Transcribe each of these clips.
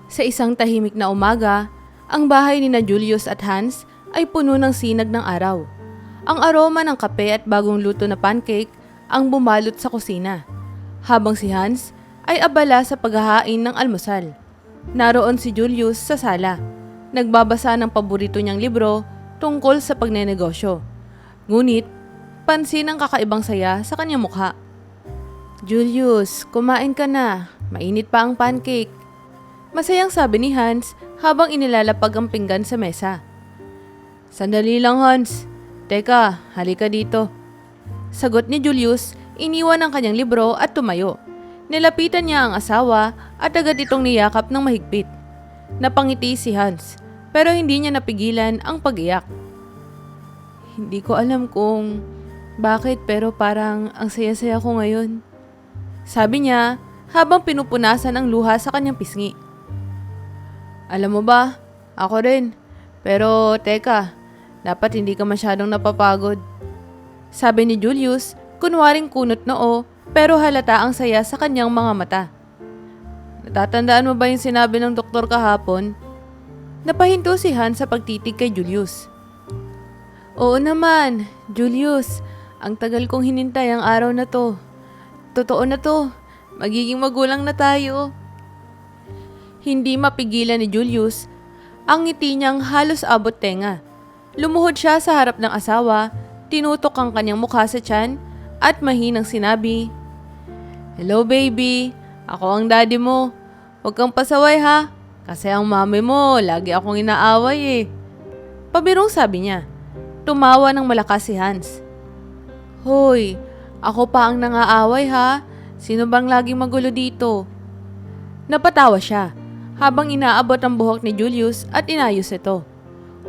Sa isang tahimik na umaga, ang bahay ni na Julius at Hans ay puno ng sinag ng araw. Ang aroma ng kape at bagong luto na pancake ang bumalot sa kusina, habang si Hans ay abala sa paghahain ng almusal. Naroon si Julius sa sala, nagbabasa ng paborito niyang libro tungkol sa pagnenegosyo. Ngunit, pansin ang kakaibang saya sa kanyang mukha. "Julius, kumain ka na. Mainit pa ang pancake." Masayang sabi ni Hans habang inilalapag ang pinggan sa mesa. "Sandali lang, Hans. Teka, halika dito." Sagot ni Julius, iniwan ang kanyang libro at tumayo. Nilapitan niya ang asawa at agad itong niyakap ng mahigpit. Napangiti si Hans, pero hindi niya napigilan ang pag-iyak. "Hindi ko alam kung bakit, pero parang ang saya-saya ko ngayon," sabi niya habang pinupunasan ang luha sa kanyang pisngi. "Alam mo ba, ako rin. Pero teka, dapat hindi ka masyadong napapagod," sabi ni Julius, kunwaring kunot noo pero halata ang saya sa kanyang mga mata. "Natatandaan mo ba yung sinabi ng doktor kahapon?" Napahinto si Hans sa pagtitig kay Julius. "Oo naman, Julius. Ang tagal kong hinintay ang araw na to. Totoo na to. Magiging magulang na tayo." Hindi mapigilan ni Julius ang ngiti niyang halos abot tenga. Lumuhod siya sa harap ng asawa, tinutok ang kanyang mukha sa tiyan at mahinang sinabi, "Hello baby, ako ang daddy mo. Huwag kang pasaway ha, kasi ang mami mo lagi akong inaaway eh." Pabirong sabi niya. Tumawa ng malakas si Hans. "Hoy, ako pa ang nangaaway ha. Sino bang laging magulo dito?" Napatawa siya habang inaabot ang buhok ni Julius at inayos ito.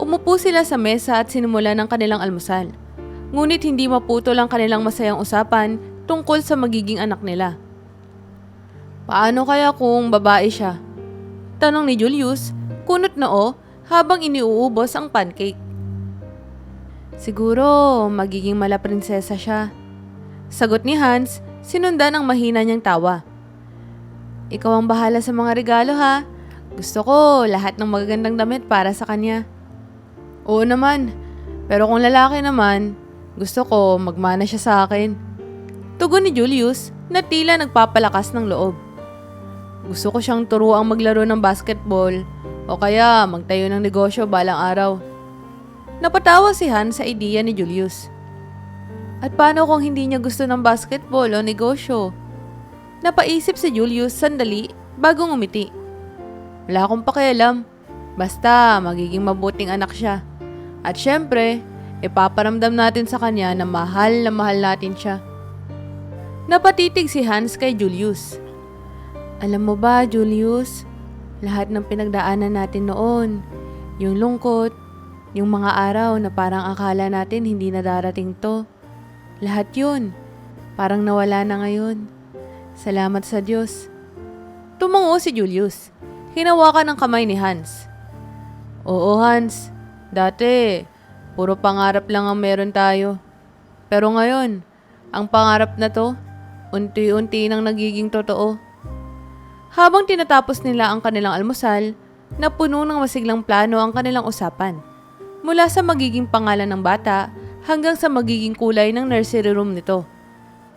Umupo sila sa mesa at sinimula ng kanilang almusal. Ngunit hindi maputol ang kanilang masayang usapan tungkol sa magiging anak nila. "Paano kaya kung babae siya?" tanong ni Julius, kunot noo habang iniuubos ang pancake. "Siguro magiging malaprinsesa siya," sagot ni Hans, sinundan ng mahina niyang tawa. "Ikaw ang bahala sa mga regalo ha. Gusto ko lahat ng magagandang damit para sa kanya." "Oo naman, pero kung lalaki naman, gusto ko magmana siya sa akin," tugon ni Julius na tila nagpapalakas ng loob. "Gusto ko siyang turuang maglaro ng basketball o kaya magtayo ng negosyo balang araw." Napatawa si Hans sa ideya ni Julius. "At paano kung hindi niya gusto ng basketball o negosyo?" Napaisip si Julius sandali bago ngumiti. "Wala akong pakialam. Basta magiging mabuting anak siya. At syempre, ipaparamdam natin sa kanya na mahal natin siya." Napatitig si Hans kay Julius. "Alam mo ba, Julius, lahat ng pinagdaanan natin noon, yung lungkot, yung mga araw na parang akala natin hindi na darating to, lahat yun, parang nawala na ngayon. Salamat sa Diyos." Tumango si Julius. Hinawakan ng kamay ni Hans. "Oo Hans, dati puro pangarap lang ang meron tayo. Pero ngayon, ang pangarap na to, unti-unti nang nagiging totoo." Habang tinatapos nila ang kanilang almusal, napuno ng masiglang plano ang kanilang usapan. Mula sa magiging pangalan ng bata hanggang sa magiging kulay ng nursery room nito.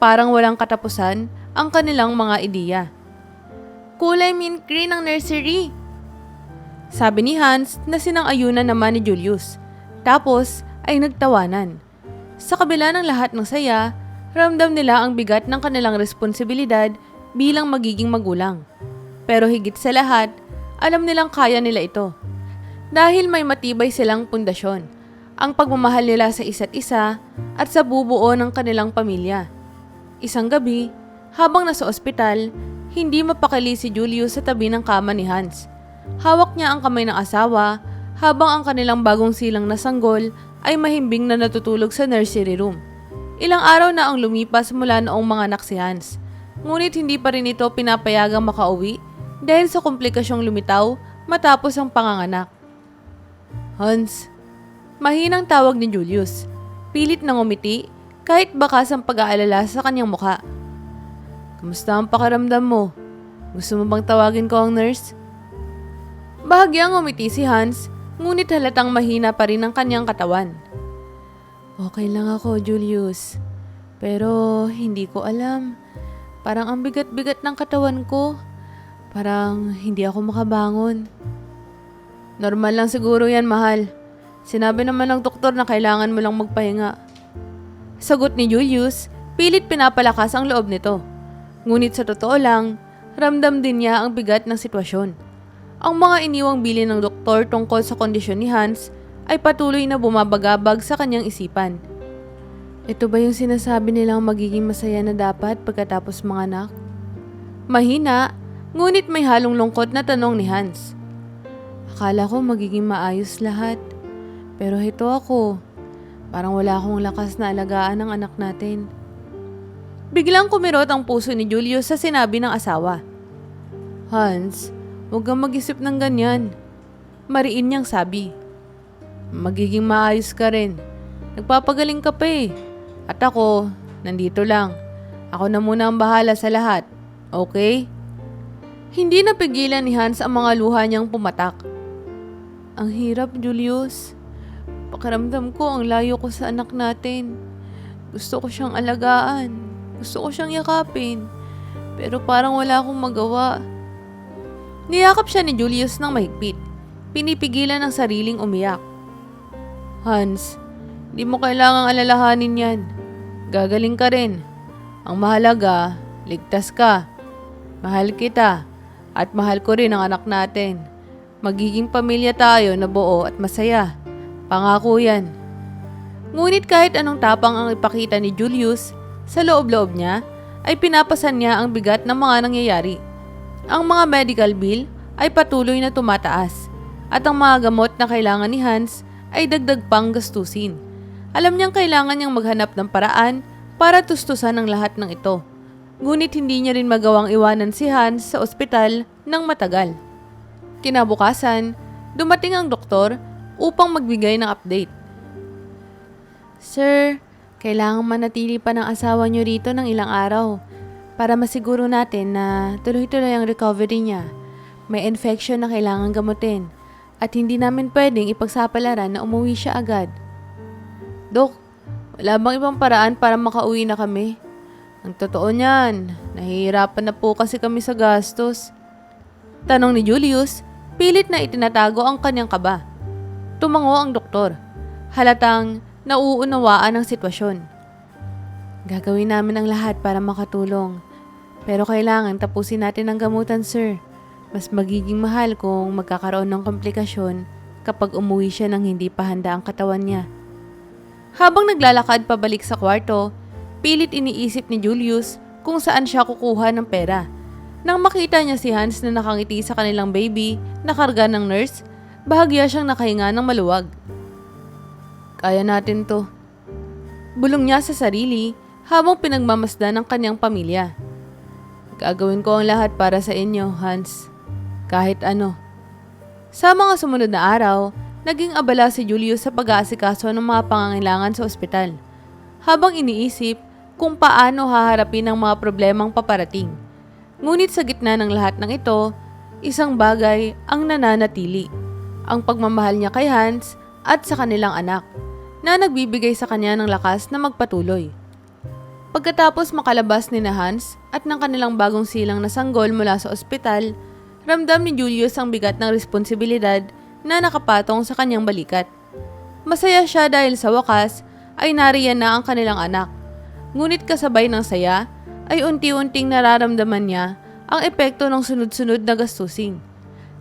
Parang walang katapusan ang kanilang mga ideya. "Kulay mint green ang nursery," sabi ni Hans na sinang-ayunan naman ni Julius. Tapos ay nagtawanan. Sa kabila ng lahat ng saya, ramdam nila ang bigat ng kanilang responsibilidad bilang magiging magulang. Pero higit sa lahat, alam nilang kaya nila ito. Dahil may matibay silang pundasyon, ang pagmamahal nila sa isa't isa at sa bubuo ng kanilang pamilya. Isang gabi, habang nasa ospital, hindi mapakali si Julius sa tabi ng kama ni Hans. Hawak niya ang kamay ng asawa habang ang kanilang bagong silang na sanggol ay mahimbing na natutulog sa nursery room. Ilang araw na ang lumipas mula noong mga anak si Hans. Ngunit hindi pa rin ito pinapayagang makauwi dahil sa komplikasyong lumitaw matapos ang panganganak. "Hans," mahinang tawag ni Julius. Pilit na ngumiti kahit bakas ang pag-aalala sa kanyang mukha. Kamusta ang pakiramdam mo? Gusto mo bang tawagin ko ang nurse? Bahagyang umiti si Hans, ngunit halatang mahina pa rin ang kanyang katawan. Okay lang ako, Julius. Pero hindi ko alam. Parang ang bigat-bigat ng katawan ko. Parang hindi ako makabangon. Normal lang siguro yan, mahal. Sinabi naman ng doktor na kailangan mo lang magpahinga. Sagot ni Julius, pilit pinapalakas ang loob nito. Ngunit sa totoo lang, ramdam din niya ang bigat ng sitwasyon. Ang mga iniwang bilin ng doktor tungkol sa kondisyon ni Hans ay patuloy na bumabagabag sa kanyang isipan. Ito ba yung sinasabi nilang magiging masaya na dapat pagkatapos manganak? Mahina, ngunit may halong lungkot na tanong ni Hans. Akala ko magiging maayos lahat. Pero ito ako. Parang wala akong lakas na alagaan ang anak natin. Biglang kumirot ang puso ni Julius sa sinabi ng asawa. Hans, huwag kang mag-isip ng ganyan. Mariin niyang sabi. Magiging maayos ka rin. Nagpapagaling ka pa eh. At ako, nandito lang. Ako na muna ang bahala sa lahat. Okay? Hindi napigilan ni Hans ang mga luha niyang pumatak. Ang hirap, Julius. Pakiramdam ko ang layo ko sa anak natin. Gusto ko siyang alagaan. Gusto ko siyang yakapin. Pero parang wala akong magawa. Niyakap siya ni Julius ng mahigpit. Pinipigilan ang sariling umiyak. Hans, di mo kailangang alalahanin yan. Gagaling ka rin. Ang mahalaga, ligtas ka. Mahal kita. At mahal ko rin ang anak natin. Magiging pamilya tayo na buo at masaya. Pangako yan. Ngunit kahit anong tapang ang ipakita ni Julius, sa loob-loob niya ay pinapasan niya ang bigat ng mga nangyayari. Ang mga medical bill ay patuloy na tumataas at ang mga gamot na kailangan ni Hans ay dagdag pang gastusin. Alam niyang kailangan niyang maghanap ng paraan para tustusan ang lahat ng ito. Ngunit hindi niya rin magawang iwanan si Hans sa ospital ng matagal. Kinabukasan, dumating ang doktor upang magbigay ng update. Sir, kailangang manatili pa ng asawa niyo rito ng ilang araw para masiguro natin na tuloy-tuloy ang recovery niya. May infection na kailangan gamutin at hindi namin pwedeng ipagsapalaran na umuwi siya agad. Dok, wala bang ibang paraan para makauwi na kami? Ang totoo niyan, nahihirapan na po kasi kami sa gastos. Tanong ni Julius, pilit na itinatago ang kanyang kaba. Tumango ang doktor. Halatang nauunawaan ang sitwasyon. Gagawin namin ang lahat para makatulong. Pero kailangan tapusin natin ang gamutan, sir. Mas magiging mahal kung magkakaroon ng komplikasyon kapag umuwi siya nang hindi pa handa ang katawan niya. Habang naglalakad pabalik sa kwarto, pilit iniisip ni Julius kung saan siya kukuha ng pera. Nang makita niya si Hans na nakangiti sa kanilang baby na karga ng nurse, bahagya siyang nakahinga ng maluwag. Kaya natin to. Bulong niya sa sarili habang pinagmamasdan ng kanyang pamilya. Gagawin ko ang lahat para sa inyo, Hans. Kahit ano. Sa mga sumunod na araw, naging abala si Julius sa pag-aasikaso ng mga pangangailangan sa ospital, habang iniisip kung paano haharapin ang mga problemang paparating. Ngunit sa gitna ng lahat ng ito, isang bagay ang nananatili. Ang pagmamahal niya kay Hans at sa kanilang anak, na nagbibigay sa kanya ng lakas na magpatuloy. Pagkatapos makalabas ni Hans at ng kanilang bagong silang na sanggol mula sa ospital, ramdam ni Julius ang bigat ng responsibilidad na nakapatong sa kanyang balikat. Masaya siya dahil sa wakas ay nariyan na ang kanilang anak. Ngunit kasabay ng saya ay unti-unting nararamdaman niya ang epekto ng sunod-sunod na gastusin.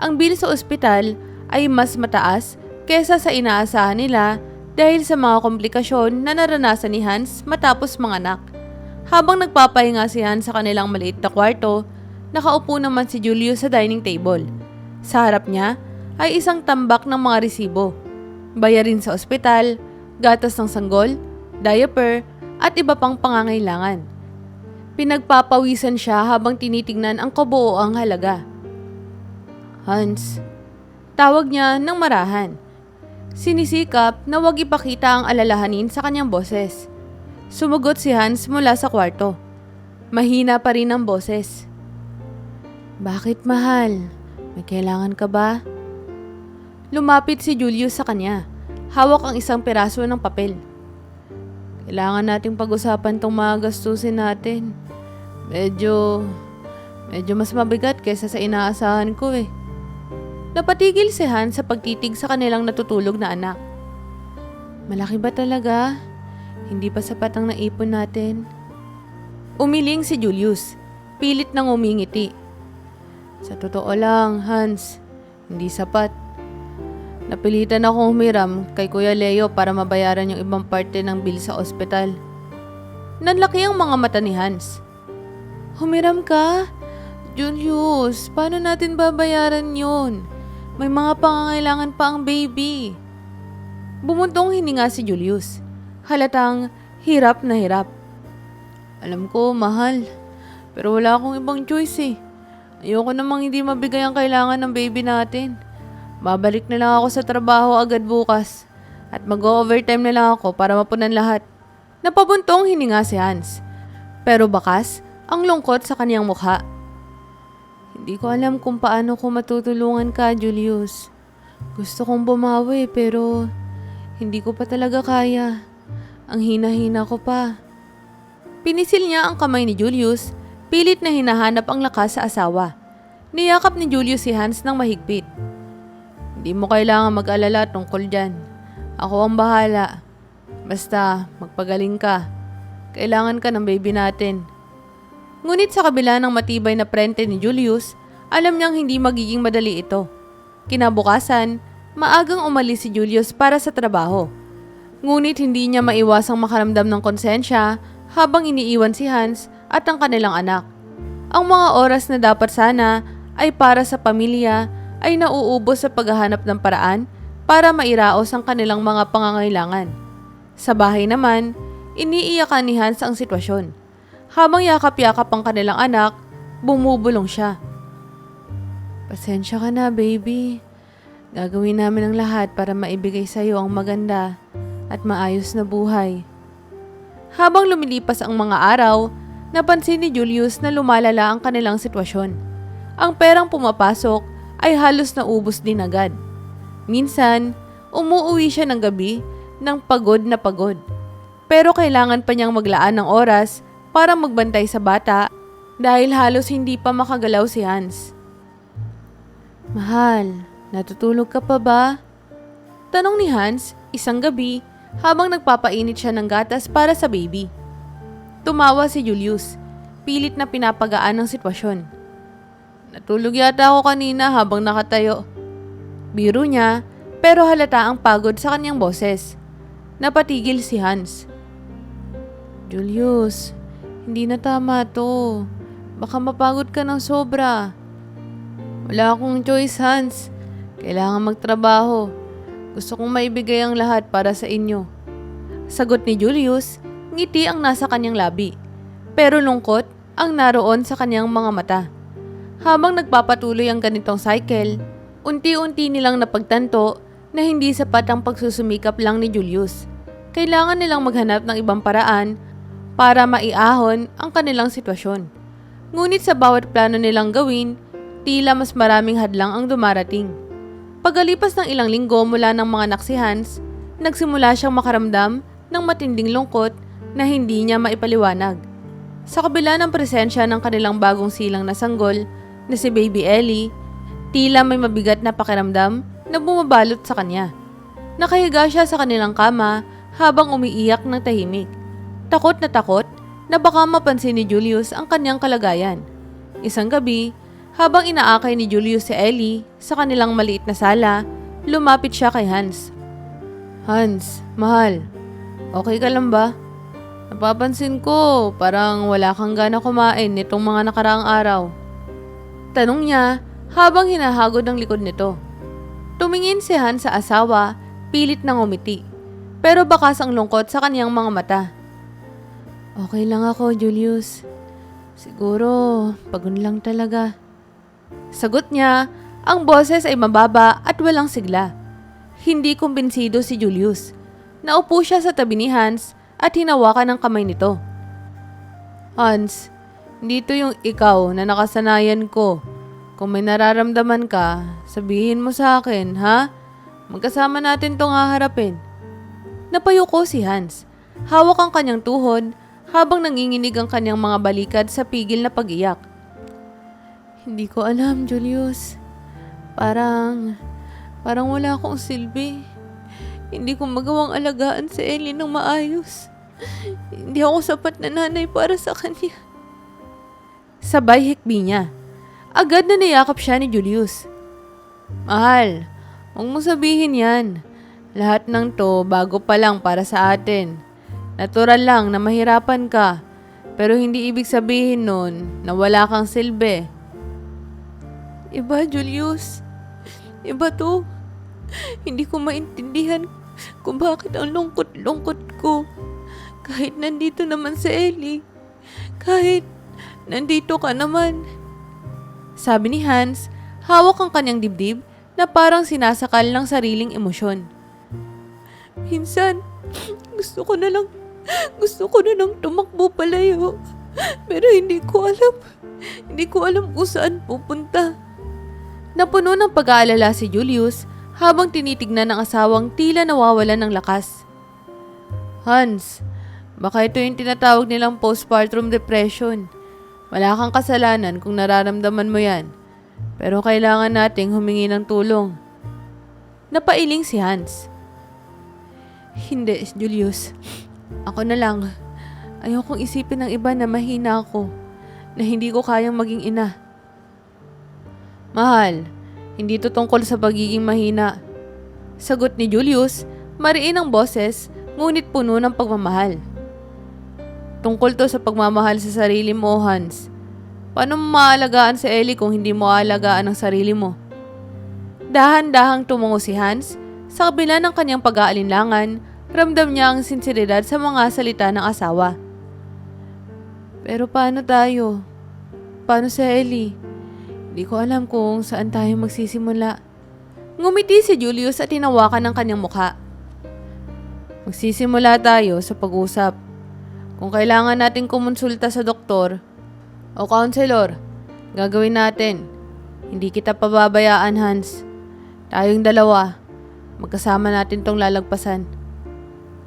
Ang bill sa ospital ay mas mataas kesa sa inaasahan nila dahil sa mga komplikasyon na naranasan ni Hans matapos manganak. Habang nagpapahinga si Hans sa kanilang maliit na kwarto, nakaupo naman si Julius sa dining table. Sa harap niya ay isang tambak ng mga resibo, bayarin sa ospital, gatas ng sanggol, diaper, at iba pang pangangailangan. Pinagpapawisan siya habang tinitingnan ang kabuoang halaga. Hans, tawag niya ng marahan. Sinisikap na wag ipakita ang alalahanin sa kanyang boses. Sumagot si Hans mula sa kwarto. Mahina pa rin ang boses. Bakit mahal? May kailangan ka ba? Lumapit si Julius sa kanya. Hawak ang isang piraso ng papel. Kailangan nating pag-usapan tong mga gastusin natin. Medyo mas mabigat kaysa sa inaasahan ko eh. Napatigil si Hans sa pagtitig sa kanilang natutulog na anak. Malaki ba talaga? Hindi pa sapat ang naipon natin. Umiling si Julius. Pilit nang umingiti. Sa totoo lang, Hans, hindi sapat. Napilitan akong humiram kay Kuya Leo para mabayaran yung ibang parte ng bill sa ospital. Nanlaki ang mga mata ni Hans. Humiram ka? Julius, paano natin babayaran yun? May mga pangangailangan pa ang baby. Bumuntong hininga si Julius. Halatang hirap na hirap. Alam ko, mahal. Pero wala akong ibang choice eh. Ayoko namang hindi mabigay ang kailangan ng baby natin. Babalik na lang ako sa trabaho agad bukas. At mag-overtime na lang ako para mapunan lahat. Napabuntong hininga si Hans. Pero bakas, ang lungkot sa kaniyang mukha. Hindi ko alam kung paano ko matutulungan ka, Julius. Gusto kong bumawi pero hindi ko pa talaga kaya. Ang hina-hina ko pa. Pinisil niya ang kamay ni Julius, pilit na hinahanap ang lakas sa asawa. Niyakap ni Julius si Hans ng mahigpit. Hindi mo kailangan mag-alala tungkol dyan. Ako ang bahala. Basta magpagaling ka. Kailangan ka ng baby natin. Ngunit sa kabila ng matibay na prente ni Julius, alam niyang hindi magiging madali ito. Kinabukasan, maagang umalis si Julius para sa trabaho. Ngunit hindi niya maiwasang makaramdam ng konsensya habang iniiwan si Hans at ang kanilang anak. Ang mga oras na dapat sana ay para sa pamilya ay nauubos sa paghahanap ng paraan para mairaos ang kanilang mga pangangailangan. Sa bahay naman, iniiyakan ni Hans ang sitwasyon. Habang yakap-yakap ang kanilang anak, bumubulong siya. Pasensya ka na, baby. Gagawin namin ang lahat para maibigay sa iyo ang maganda at maayos na buhay. Habang lumilipas ang mga araw, napansin ni Julius na lumalala ang kanilang sitwasyon. Ang perang pumapasok ay halos naubos din agad. Minsan, umuuwi siya ng gabi ng pagod na pagod. Pero kailangan pa niyang maglaan ng oras para magbantay sa bata dahil halos hindi pa makagalaw si Hans. Mahal, natutulog ka pa ba? Tanong ni Hans isang gabi habang nagpapainit siya ng gatas para sa baby. Tumawa si Julius, pilit na pinapagaan ang sitwasyon. Natulog yata ako kanina habang nakatayo. Biro niya, pero halata ang pagod sa kanyang boses. Napatigil si Hans. Julius, hindi na tama to. Baka mapagod ka ng sobra. Wala akong choice, Hans. Kailangan magtrabaho. Gusto kong maibigay ang lahat para sa inyo. Sagot ni Julius, ngiti ang nasa kanyang labi. Pero lungkot ang naroon sa kanyang mga mata. Habang nagpapatuloy ang ganitong cycle, unti-unti nilang napagtanto na hindi sapat ang pagsusumikap lang ni Julius. Kailangan nilang maghanap ng ibang paraan para maiahon ang kanilang sitwasyon. Ngunit sa bawat plano nilang gawin, tila mas maraming hadlang ang dumarating. Pagkalipas ng ilang linggo mula ng mga anak si Hans, nagsimula siyang makaramdam ng matinding lungkot na hindi niya maipaliwanag. Sa kabila ng presensya ng kanilang bagong silang na sanggol na si Baby Ellie, tila may mabigat na pakiramdam na bumabalot sa kanya. Nakahiga siya sa kanilang kama habang umiiyak ng tahimik. Takot na baka mapansin ni Julius ang kanyang kalagayan. Isang gabi, habang inaakay ni Julius si Ellie sa kanilang maliit na sala, lumapit siya kay Hans. Hans, mahal, okay ka lang ba? Napapansin ko, parang wala kang gana kumain nitong mga nakaraang araw. Tanong niya habang hinahagod ang likod nito. Tumingin si Hans sa asawa, pilit nang umiti. Pero bakas ang lungkot sa kanyang mga mata. Okay lang ako, Julius. Siguro, pagod lang talaga. Sagot niya, ang boses ay mababa at walang sigla. Hindi kumbinsido si Julius. Naupo siya sa tabi ni Hans at hinawakan ang kamay nito. Hans, dito yung ikaw na nakasanayan ko. Kung may nararamdaman ka, sabihin mo sa akin, ha? Magkasama natin tong haharapin. Napayuko si Hans. Hawak ang kanyang tuhod habang nanginginig ang kanyang mga balikad sa pigil na pag-iyak. Hindi ko alam, Julius. Parang wala akong silbi. Hindi ko magawang alagaan si Ellie ng maayos. Hindi ako sapat na nanay para sa kanya. Sabay hikbi niya. Agad na niyakap siya ni Julius. Mahal, huwag mo sabihin yan. Lahat ng to bago pa lang para sa atin. Natural lang na mahirapan ka, pero hindi ibig sabihin nun na wala kang silbi. Iba, Julius. Iba to. Hindi ko maintindihan kung bakit ang lungkot-lungkot ko. Kahit nandito naman si Ellie. Kahit nandito ka naman. Sabi ni Hans, hawak ang kanyang dibdib na parang sinasakal ng sariling emosyon. Minsan, gusto ko na lang tumakbo palayo. Pero hindi ko alam kung saan pupunta. Napuno ng pag-aalala si Julius habang tinitignan ng asawang tila nawawalan ng lakas. Hans, baka ito yung tinatawag nilang postpartum depression. Wala kang kasalanan kung nararamdaman mo yan. Pero kailangan nating humingi ng tulong. Napailing si Hans. Hindi, Julius. Ako na lang. Ayokong isipin ng iba na mahina ako. Na hindi ko kayang maging ina. Mahal, hindi to tungkol sa pagiging mahina. Sagot ni Julius, mariin ang boses, ngunit puno ng pagmamahal. Tungkol to sa pagmamahal sa sarili mo, Hans. Paano mo maalagaan si Ellie kung hindi mo aalagaan ang sarili mo? Dahan-dahang tumungo si Hans. Sa kabila ng kanyang pag-aalinlangan, ramdam niya ang sinseridad sa mga salita ng asawa. Pero paano tayo? Paano si Ellie? Di ko alam kung saan tayo magsisimula. Ngumiti si Julius at tinawakan ng kanyang mukha. Magsisimula tayo sa pag-usap. Kung kailangan nating kumonsulta sa doktor o counselor, gagawin natin. Hindi kita pababayaan, Hans. Tayong dalawa, magkasama natin tong lalagpasan.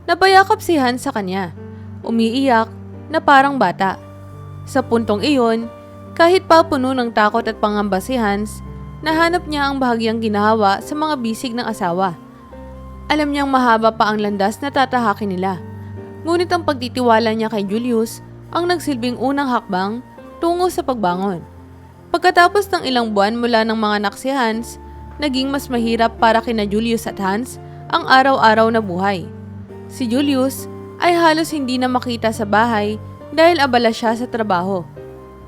Napayakap si Hans sa kanya, umiiyak na parang bata. Sa puntong iyon, kahit pa puno ng takot at pangamba si Hans, nahanap niya ang bahagyang ginawa sa mga bisig ng asawa. Alam niyang mahaba pa ang landas na tatahakin nila. Ngunit ang pagtitiwala niya kay Julius ang nagsilbing unang hakbang tungo sa pagbangon. Pagkatapos ng ilang buwan mula ng mga anak si Hans, naging mas mahirap para kina Julius at Hans ang araw-araw na buhay. Si Julius ay halos hindi na makita sa bahay dahil abala siya sa trabaho.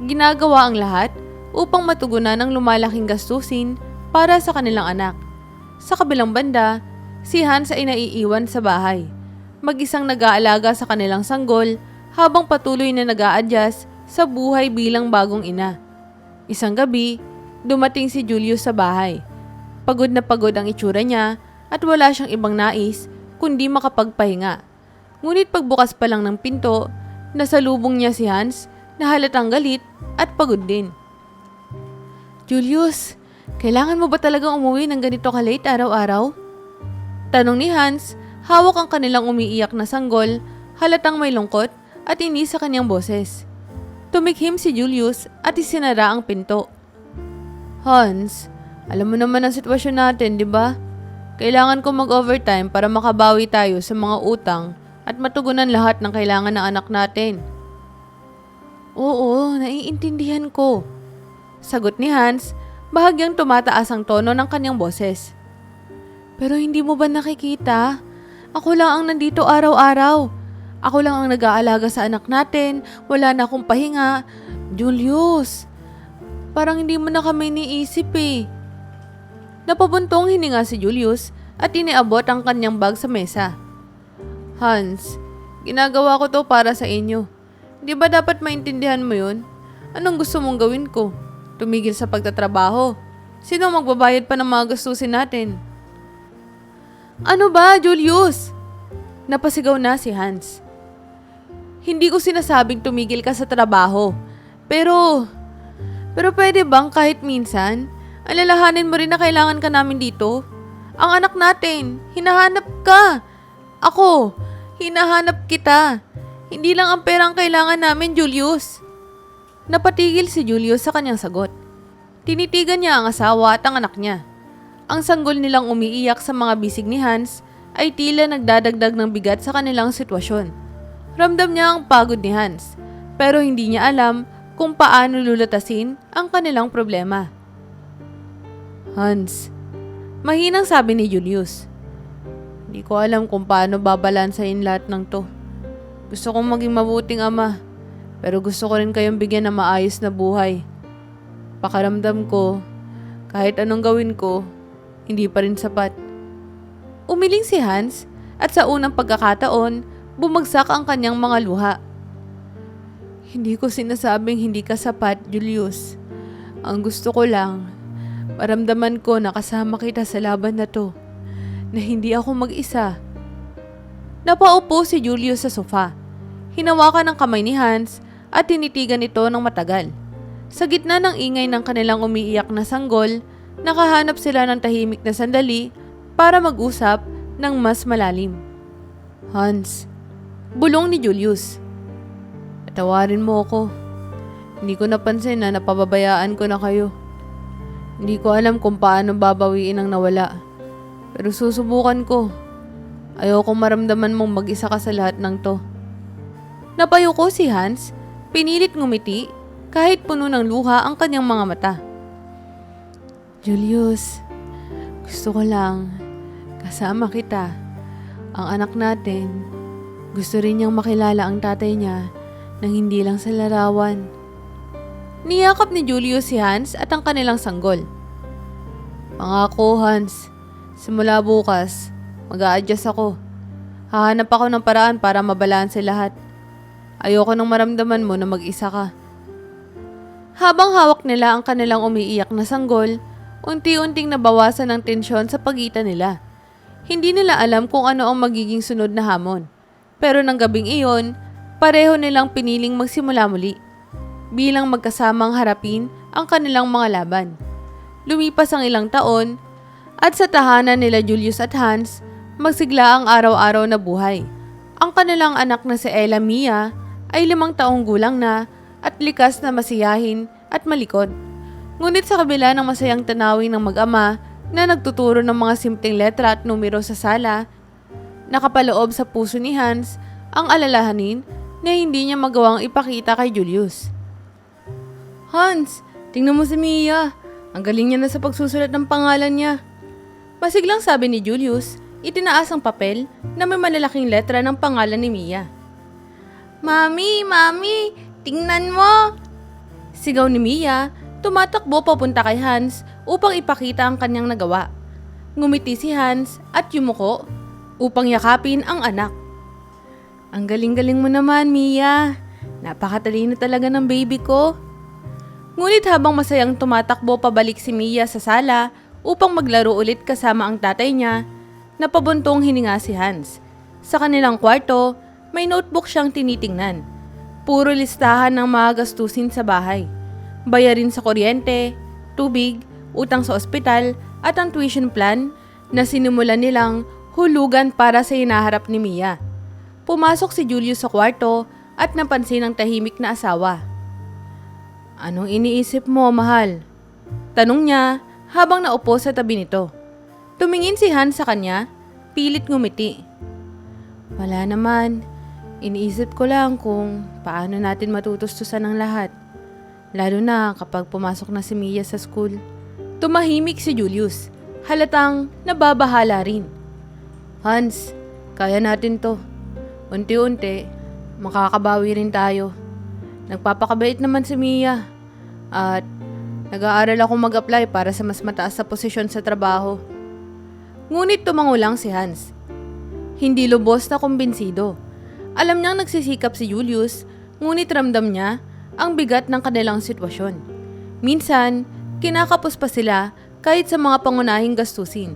Ginagawa ang lahat upang matugunan ang lumalaking gastusin para sa kanilang anak. Sa kabilang banda, si Hans ay naiiwan sa bahay. Mag-isang nag-aalaga sa kanilang sanggol habang patuloy na nag-a-adjust sa buhay bilang bagong ina. Isang gabi, dumating si Julius sa bahay. Pagod na pagod ang itsura niya at wala siyang ibang nais kundi makapagpahinga. Ngunit pagbukas pa lang ng pinto, nasalubong niya si Hans na halatang galit at pagod din. Julius, kailangan mo ba talagang umuwi ng ganito ka-late araw-araw? Tanong ni Hans, hawak ang kanilang umiiyak na sanggol, halatang may lungkot at inis sa kanyang boses. Tumikhim si Julius at isinara ang pinto. Hans, alam mo naman ang sitwasyon natin, di ba? Kailangan ko mag-overtime para makabawi tayo sa mga utang at matugunan lahat ng kailangan ng anak natin. Oo, naiintindihan ko. Sagot ni Hans, bahagyang tumataas ang tono ng kanyang boses. Pero hindi mo ba nakikita? Ako lang ang nandito araw-araw. Ako lang ang nag-aalaga sa anak natin. Wala na akong pahinga. Julius, parang hindi mo na kami niisip eh. Napabuntong hininga si Julius at iniabot ang kanyang bag sa mesa. Hans, ginagawa ko to para sa inyo. Di ba dapat maintindihan mo yun? Anong gusto mong gawin ko? Tumigil sa pagtatrabaho? Sino magbabayad pa ng mga gastusin natin? Ano ba, Julius? Napasigaw na si Hans. Hindi ko sinasabing tumigil ka sa trabaho. Pero pwede bang kahit minsan, alalahanin mo rin na kailangan ka namin dito? Ang anak natin, hinahanap ka. Ako, hinahanap kita. Hindi lang ang perang kailangan namin, Julius. Napatigil si Julius sa kanyang sagot. Tinitigan niya ang asawa at ang anak niya. Ang sanggol nilang umiiyak sa mga bisig ni Hans ay tila nagdadagdag ng bigat sa kanilang sitwasyon. Ramdam niya ang pagod ni Hans, pero hindi niya alam kung paano lulutasin ang kanilang problema. Hans, mahinang sabi ni Julius. Hindi ko alam kung paano babalansahin lahat ng to. Gusto kong maging mabuting ama, pero gusto ko rin kayong bigyan ng maayos na buhay. Pakaramdam ko, kahit anong gawin ko, hindi pa rin sapat. Umiling si Hans at sa unang pagkakataon, bumagsak ang kanyang mga luha. Hindi ko sinasabing hindi ka sapat, Julius. Ang gusto ko lang, maramdaman ko na kasama kita sa laban na to, na hindi ako mag-isa. Napaupo si Julius sa sofa. Hinawakan ang kamay ni Hans at tinitigan ito ng matagal. Sa gitna ng ingay ng kanilang umiiyak na sanggol, nakahanap sila ng tahimik na sandali para mag-usap ng mas malalim. Hans, bulong ni Julius. Tawarin mo ako. Hindi ko napansin na napababayaan ko na kayo. Hindi ko alam kung paano babawiin ang nawala. Pero susubukan ko. Ayokong maramdaman mong mag-isa ka sa lahat ng to. Napayuko si Hans, pinilit ngumiti kahit puno ng luha ang kanyang mga mata. Julius, gusto ko lang kasama kita. Ang anak natin, gusto rin niyang makilala ang tatay niya nang hindi lang sa larawan. Niyakap ni Julius si Hans at ang kanilang sanggol. Pangako, Hans, simula bukas, mag-a-adjust ako. Hahanap ako ng paraan para mabalanse lahat. Ayoko nang maramdaman mo na mag-isa ka. Habang hawak nila ang kanilang umiiyak na sanggol, unti-unting nabawasan ang tensyon sa pagitan nila. Hindi nila alam kung ano ang magiging sunod na hamon. Pero ng gabing iyon, pareho nilang piniling magsimula muli. Bilang magkasamang harapin ang kanilang mga laban. Lumipas ang ilang taon, at sa tahanan nila Julius at Hans, magsigla ang araw-araw na buhay. Ang kanilang anak na si Ella Mia ay 5 taong gulang na at likas na masiyahin at malikod. Ngunit sa kabila ng masayang tanawin ng mag-ama na nagtuturo ng mga simpleng letra at numero sa sala, nakapaloob sa puso ni Hans ang alalahanin na hindi niya magawang ipakita kay Julius. Hans, tingnan mo si Mia. Ang galing niya na sa pagsusulat ng pangalan niya. Masiglang sabi ni Julius, itinaas ang papel na may malalaking letra ng pangalan ni Mia. Mami, tingnan mo! Sigaw ni Mia, tumatakbo papunta kay Hans upang ipakita ang kanyang nagawa. Ngumiti si Hans at yumuko upang yakapin ang anak. Ang galing-galing mo naman, Mia. Napakatalino talaga ng baby ko. Ngunit habang masayang tumatakbo pabalik si Mia sa sala upang maglaro ulit kasama ang tatay niya, napabuntong hininga si Hans. Sa kanilang kwarto, may notebook siyang tinitingnan. Puro listahan ng mga gastusin sa bahay. Bayarin sa kuryente, tubig, utang sa ospital at ang tuition plan na sinimulan nilang hulugan para sa hinaharap ni Mia. Pumasok si Julius sa kwarto at napansin ang tahimik na asawa. Anong iniisip mo, mahal? Tanong niya habang naupo sa tabi nito. Tumingin si Hans sa kanya, pilit ngumiti. Wala naman. Iniisip ko lang kung paano natin matutustusan ang lahat. Lalo na kapag pumasok na si Mia sa school. Tumahimik si Julius. Halatang nababahala rin. Hans, kaya natin to. Unti-unti, makakabawi rin tayo. Nagpapakabait naman si Mia. At nag-aaral akong mag-apply para sa mas mataas na posisyon sa trabaho. Ngunit tumango lang si Hans. Hindi lubos na kumbinsido. Alam niyang nagsisikap si Julius, ngunit ramdam niya ang bigat ng kanilang sitwasyon. Minsan, kinakapos pa sila kahit sa mga pangunahing gastusin.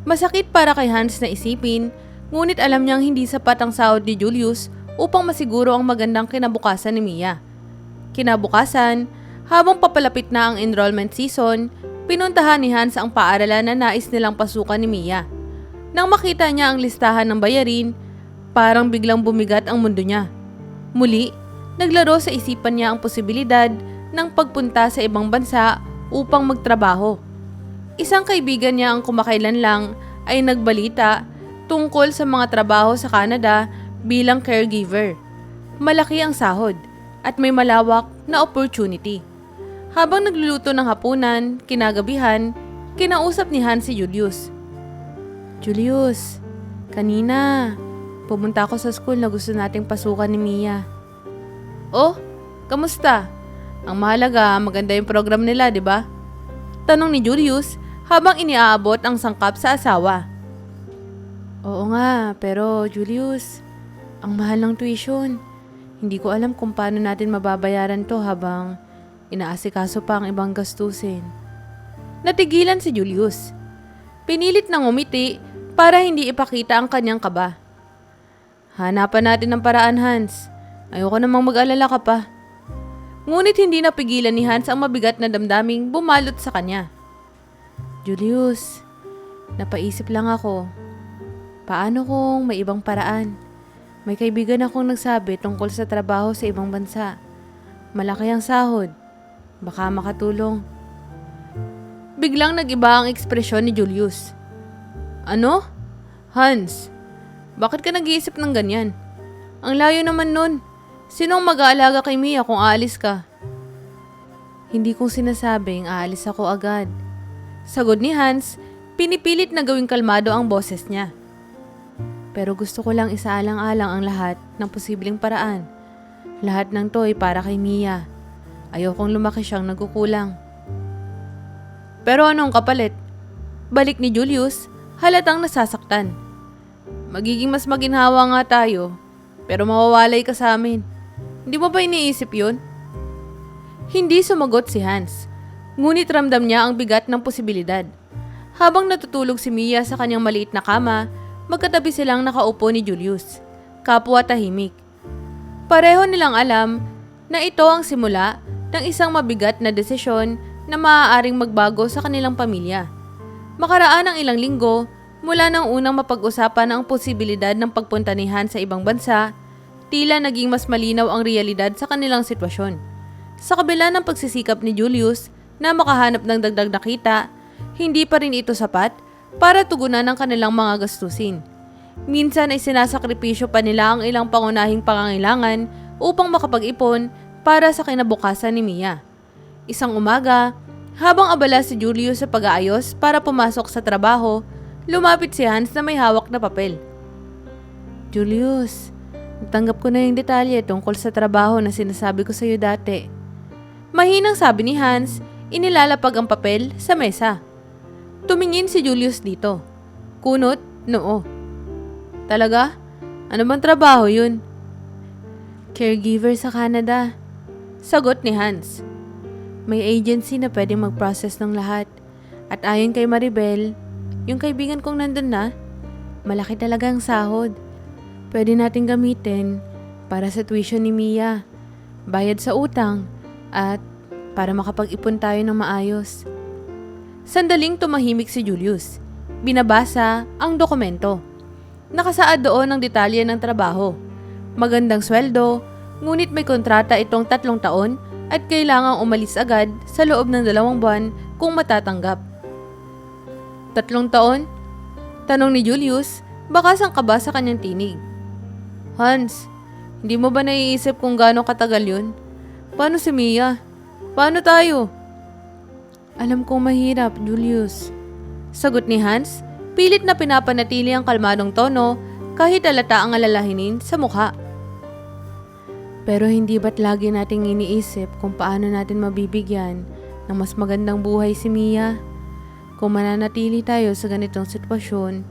Masakit para kay Hans na isipin, ngunit alam niyang hindi sapat ang sahod ni Julius upang masiguro ang magandang kinabukasan ni Mia. Kinabukasan, habang papalapit na ang enrollment season, pinuntahan ni Hans ang paaralan na nais nilang pasukan ni Mia. Nang makita niya ang listahan ng bayarin, parang biglang bumigat ang mundo niya. Muli, naglaro sa isipan niya ang posibilidad ng pagpunta sa ibang bansa upang magtrabaho. Isang kaibigan niya ang kumakailan lang ay nagbalita tungkol sa mga trabaho sa Canada bilang caregiver. Malaki ang sahod at may malawak na opportunity. Habang nagluluto ng hapunan, kinagabihan, kinausap ni Hans si Julius. Julius, kanina, pumunta ako sa school na gusto nating pasukan ni Mia. Oh, kamusta? Ang mahalaga, maganda yung program nila, di ba? Tanong ni Julius habang iniaabot ang sangkap sa asawa. Oo nga, pero Julius, ang mahal ng tuition. Hindi ko alam kung paano natin mababayaran to habang inaasikaso pa ang ibang gastusin. Natigilan si Julius. Pinilit nang umiti para hindi ipakita ang kanyang kaba. Hanapan natin ng paraan, Hans. Ayoko namang mag-alala ka pa. Ngunit hindi napigilan ni Hans ang mabigat na damdaming bumalot sa kanya. Julius, napaisip lang ako. Paano kung may ibang paraan? May kaibigan akong nagsabi tungkol sa trabaho sa ibang bansa. Malaki ang sahod. Baka makatulong. Biglang nag-iba ang ekspresyon ni Julius. Ano? Hans, bakit ka nag-iisip ng ganyan? Ang layo naman nun. Sinong mag-aalaga kay Mia kung aalis ka? Hindi kong sinasabing aalis ako agad. Sagot ni Hans, pinipilit na gawing kalmado ang boses niya. Pero gusto ko lang isaalang-alang ang lahat ng posibleng paraan. Lahat ng to ay para kay Mia. Ayokong lumaki siyang nagkukulang. Pero anong kapalit? Balik ni Julius, halatang nasasaktan. Magiging mas maginhawa nga tayo, pero mawawalay ka sa amin. Hindi mo ba iniisip yun? Hindi sumagot si Hans, ngunit ramdam niya ang bigat ng posibilidad. Habang natutulog si Mia sa kanyang maliit na kama, magkatabi silang nakaupo ni Julius, kapwa tahimik. Pareho nilang alam na ito ang simula ng isang mabigat na desisyon na maaaring magbago sa kanilang pamilya. Makaraan ang ilang linggo mula nang unang mapag-usapan ang posibilidad ng pagpunta ni Hans sa ibang bansa, tila naging mas malinaw ang realidad sa kanilang sitwasyon. Sa kabila ng pagsisikap ni Julius na makahanap ng dagdag na kita, hindi pa rin ito sapat para tugunan ang kanilang mga gastusin. Minsan ay sinasakripisyo pa nila ang ilang pangunahing pangangailangan upang makapag-ipon para sa kinabukasan ni Mia. Isang umaga, habang abala si Julius sa pag-aayos para pumasok sa trabaho, lumapit si Hans na may hawak na papel. Julius, natanggap ko na yung detalye tungkol sa trabaho na sinasabi ko sa iyo dati. Mahinang sabi ni Hans, inilalapag ang papel sa mesa. Tumingin si Julius dito. Kunot, noo. Talaga? Ano bang trabaho yun? Caregiver sa Canada. Sagot ni Hans. May agency na pwedeng mag-process ng lahat. At ayon kay Maribel, yung kaibigan kong nandun na, malaki talaga ang sahod. Pwede natin gamitin para sa tuition ni Mia, bayad sa utang, at para makapag-ipon tayo ng maayos. Sandaling tumahimik si Julius. Binabasa ang dokumento. Nakasaad doon ang detalye ng trabaho. Magandang sweldo, ngunit may kontrata itong 3 taon at kailangang umalis agad sa loob ng 2 buwan kung matatanggap. 3 taon? Tanong ni Julius, baka sangkaba sa kanyang tinig. Hans, hindi mo ba naiisip kung gaano katagal yun? Paano si Mia? Paano tayo? Alam kong mahirap, Julius. Sagot ni Hans, pilit na pinapanatili ang kalmadong tono kahit halata ang alalahinin sa mukha. Pero hindi ba't lagi nating iniisip kung paano natin mabibigyan ng mas magandang buhay si Mia? Kung mananatili tayo sa ganitong sitwasyon,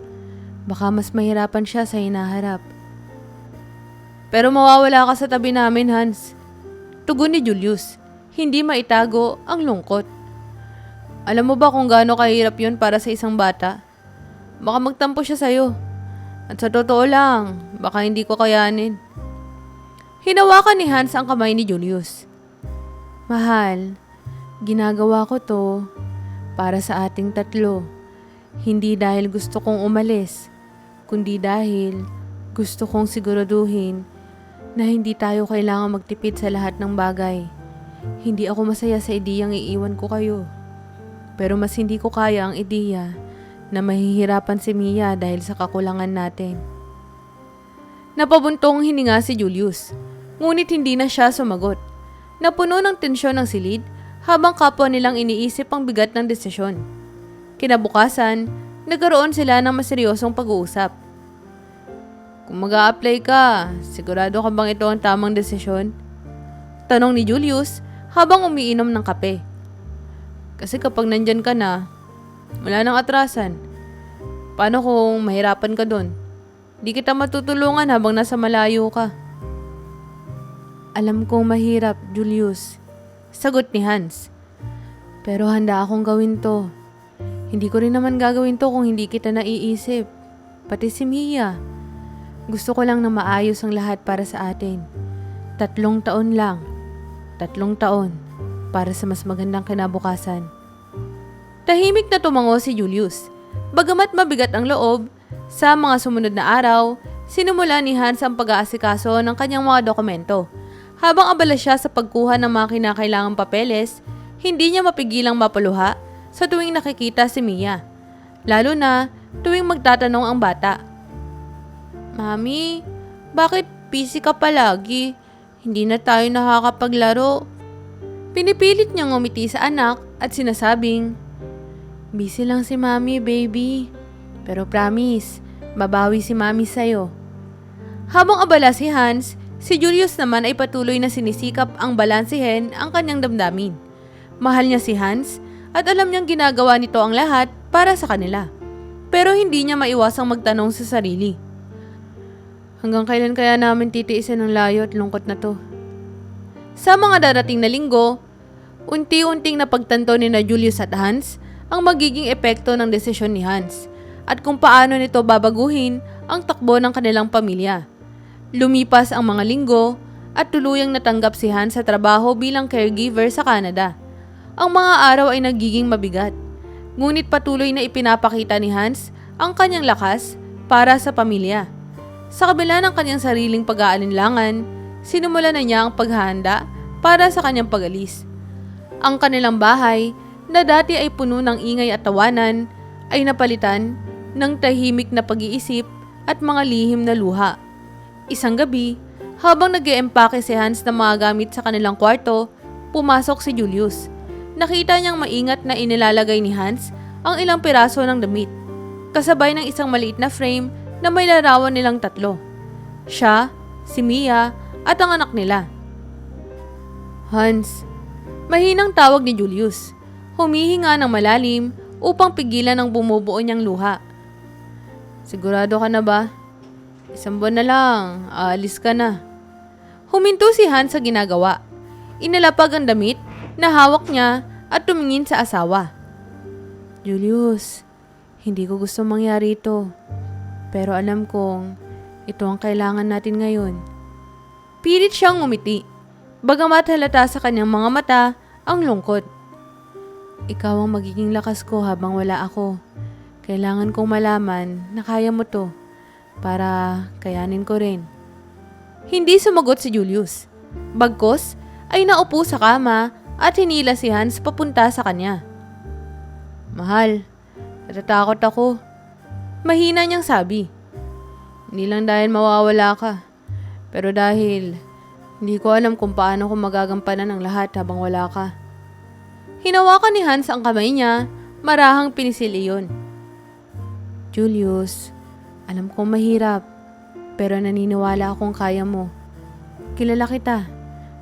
baka mas mahirapan siya sa hinaharap. Pero mawawala ka sa tabi namin, Hans. Tugon ni Julius, hindi maitago ang lungkot. Alam mo ba kung gaano kahirap yun para sa isang bata? Baka magtampo siya sa'yo. At sa totoo lang, baka hindi ko kayanin. Hinawakan ni Hans ang kamay ni Julius. Mahal, ginagawa ko to para sa ating tatlo. Hindi dahil gusto kong umalis, kundi dahil gusto kong siguraduhin na hindi tayo kailangan magtipid sa lahat ng bagay. Hindi ako masaya sa ideyang iiwan ko kayo. Pero mas hindi ko kaya ang ideya na mahihirapan si Mia dahil sa kakulangan natin. Napabuntong hininga si Julius, ngunit hindi na siya sumagot. Napuno ng tensyon ng silid habang kapwa nilang iniisip ang bigat ng desisyon. Kinabukasan, nagkaroon sila ng maseryosong pag-uusap. Kung mag-a-apply ka, sigurado ka bang ito ang tamang desisyon? Tanong ni Julius habang umiinom ng kape. Kasi kapag nandyan ka na, wala nang atrasan. Paano kung mahirapan ka doon? Di kita matutulungan habang nasa malayo ka. Alam kong mahirap, Julius. Sagot ni Hans. Pero handa akong gawin to. Hindi ko rin naman gagawin to kung hindi kita naiisip. Pati si Mia. Gusto ko lang na maayos ang lahat para sa atin. 3 taon lang. 3 taon para sa mas magandang kinabukasan. Tahimik na tumango si Julius. Bagamat mabigat ang loob, sa mga sumunod na araw, sinimula ni Hans ang pag-aasikaso ng kanyang mga dokumento. Habang abala siya sa pagkuha ng mga kinakailangang papeles, hindi niya mapigilang mapaluha sa tuwing nakikita si Mia. Lalo na tuwing magtatanong ang bata. Mami, bakit busy ka palagi? Hindi na tayo nakakapaglaro. Pinipilit niyang ngumiti sa anak at sinasabing, busy lang si Mami, baby. Pero promise, babawi si Mami sa'yo. Habang abala si Hans, si Julius naman ay patuloy na sinisikap ang balansehin ang kanyang damdamin. Mahal niya si Hans at alam niyang ginagawa nito ang lahat para sa kanila. Pero hindi niya maiwasang magtanong sa sarili. Hanggang kailan kaya namin titiisin ang layo at lungkot na to? Sa mga darating na linggo, unti-unting napagtanto ni na Julius at Hans ang magiging epekto ng desisyon ni Hans at kung paano nito babaguhin ang takbo ng kanilang pamilya. Lumipas ang mga linggo at tuluyang natanggap si Hans sa trabaho bilang caregiver sa Canada. Ang mga araw ay nagiging mabigat, ngunit patuloy na ipinapakita ni Hans ang kanyang lakas para sa pamilya. Sa kabila ng kanyang sariling pag-aalinlangan, sinimula na niya ang paghahanda para sa kanyang pag-alis. Ang kanilang bahay, na dati ay puno ng ingay at tawanan, ay napalitan ng tahimik na pag-iisip at mga lihim na luha. Isang gabi, habang nag-eempake si Hans ng mga gamit sa kanilang kwarto, pumasok si Julius. Nakita niyang maingat na inilalagay ni Hans ang ilang piraso ng damit, kasabay ng isang maliit na frame na may larawan nilang 3. Siya, si Mia, at ang anak nila. Hans, mahinang tawag ni Julius. Humihinga ng malalim upang pigilan ang bumubuo niyang luha. Sigurado ka na ba? 1 buwan na lang, aalis ka na. Huminto si Hans sa ginagawa. Inalapag ang damit na hawak niya at tumingin sa asawa. Julius, hindi ko gusto mangyari ito. Pero alam kong ito ang kailangan natin ngayon. Pilit siyang ngumiti. Bagamat halata sa kanyang mga mata ang lungkot. Ikaw ang magiging lakas ko habang wala ako. Kailangan kong malaman na kaya mo to para kayanin ko rin. Hindi sumagot si Julius. Bagkos ay naupo sa kama at hinila si Hans papunta sa kanya. Mahal, natatakot ako. Mahina niyang sabi. Hindi lang dahil mawawala ka, pero dahil hindi ko alam kung paano ko magagampanan ang lahat habang wala ka. Hinawakan ni Hans ang kamay niya, marahang pinisil iyon. Julius, alam kong mahirap, pero naniniwala akong kaya mo. Kilala kita,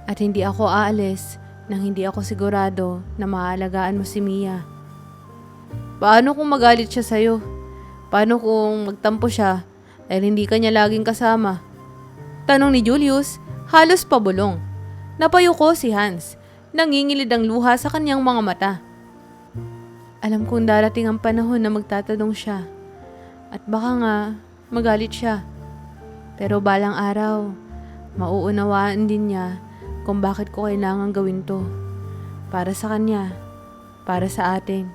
at hindi ako aalis nang hindi ako sigurado na maaalagaan mo si Mia. Paano kung magalit siya sa'yo? Paano kung magtampo siya dahil hindi ka niya laging kasama? Tanong ni Julius, halos pabulong. Napayuko si Hans. Nangingilid ang luha sa kanyang mga mata. Alam kong darating ang panahon na magtatanong siya. At baka nga magalit siya. Pero balang araw, Mauunawaan din niya kung bakit ko kailangan gawin to. Para sa kanya, para sa atin.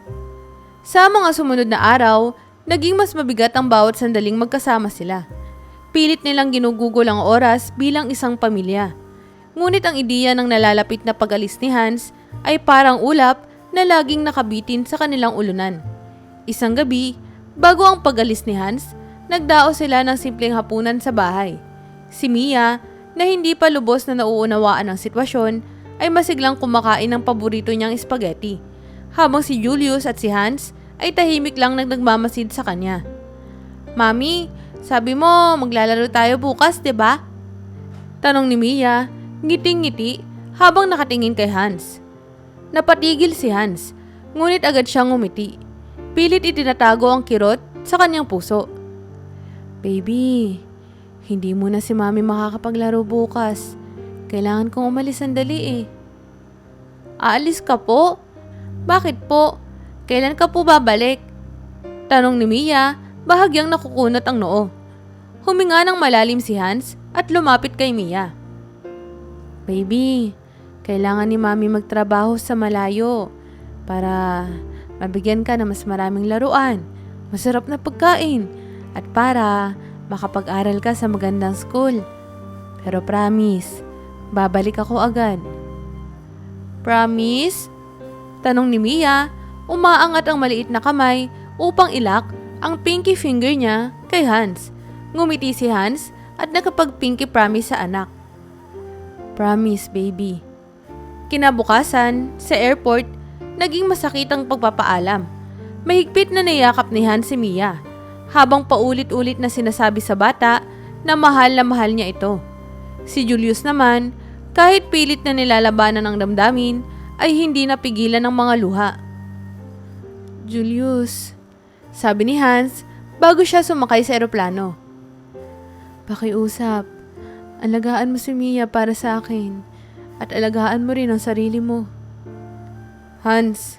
Sa mga sumunod na araw, naging mas mabigat ang bawat sandaling magkasama sila. Pilit nilang ginugugol ang oras bilang isang pamilya. Ngunit ang ideya ng nalalapit na pag-alis ni Hans ay parang ulap na laging nakabitin sa kanilang ulunan. Isang gabi, bago ang pag-alis ni Hans, nagdao sila ng simpleng hapunan sa bahay. Si Mia, na hindi pa lubos na nauunawaan ang sitwasyon, ay masiglang kumakain ng paborito niyang spaghetti, habang si Julius at si Hans ay tahimik lang nagmamasid sa kanya. "Mami, sabi mo maglalaro tayo bukas, 'di ba?" Tanong ni Mia, ngiting-ngiti habang nakatingin kay Hans. Napatigil si Hans, ngunit agad siyang ngumiti. Pilit itinatago ang kirot sa kanyang puso. "Baby, hindi mo na si Mami makakapaglaro bukas. Kailangan kong umalis sandali eh." "Aalis ka po? Bakit po? Kailan ka po babalik?" Tanong ni Mia, bahagyang nakukunot ang noo. Huminga ng malalim si Hans at lumapit kay Mia. "Baby, kailangan ni Mami magtrabaho sa malayo para mabigyan ka ng mas maraming laruan, masarap na pagkain, at para makapag-aral ka sa magandang school. Pero promise, babalik ako agad." "Promise?" Tanong ni Mia, umaangat ang maliit na kamay upang ilak ang pinky finger niya kay Hans. Ngumiti si Hans at nakapag-pinky promise sa anak. "Promise, baby." Kinabukasan, sa airport, naging masakit ang pagpapaalam. Mahigpit na niyakap ni Hans si Mia, habang paulit-ulit na sinasabi sa bata na mahal niya ito. Si Julius naman, kahit pilit na nilalabanan ang damdamin, ay hindi napigilan ng mga luha. "Julius," sabi ni Hans bago siya sumakay sa eroplano. "Pakiusap, alagaan mo si Mia para sa akin at alagaan mo rin ang sarili mo." "Hans,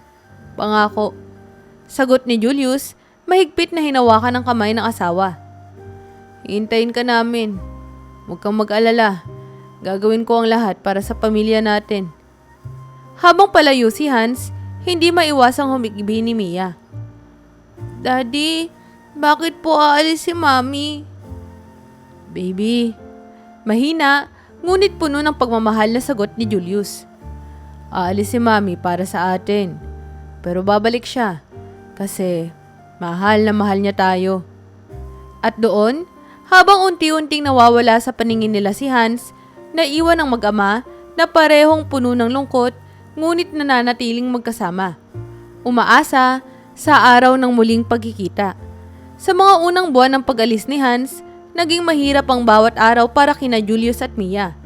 pangako." Sagot ni Julius, mahigpit na hinawakan ng kamay ng asawa. "Hintayin ka namin. Huwag kang mag-alala. Gagawin ko ang lahat para sa pamilya natin." Habang palayo si Hans, hindi maiwasang humigbi ni Mia. "Daddy, bakit po aalis si Mami?" "Baby," mahina, ngunit puno ng pagmamahal na sagot ni Julius. "Aalis si Mami para sa atin. Pero babalik siya kasi mahal na mahal niya tayo." At doon, habang unti-unting nawawala sa paningin nila si Hans, naiwan ang mag-ama na parehong puno ng lungkot ngunit nananatiling magkasama. Umaasa sa araw ng muling pagkikita. Sa mga unang buwan ng pag-alis ni Hans, naging mahirap ang bawat araw para kina Julius at Mia.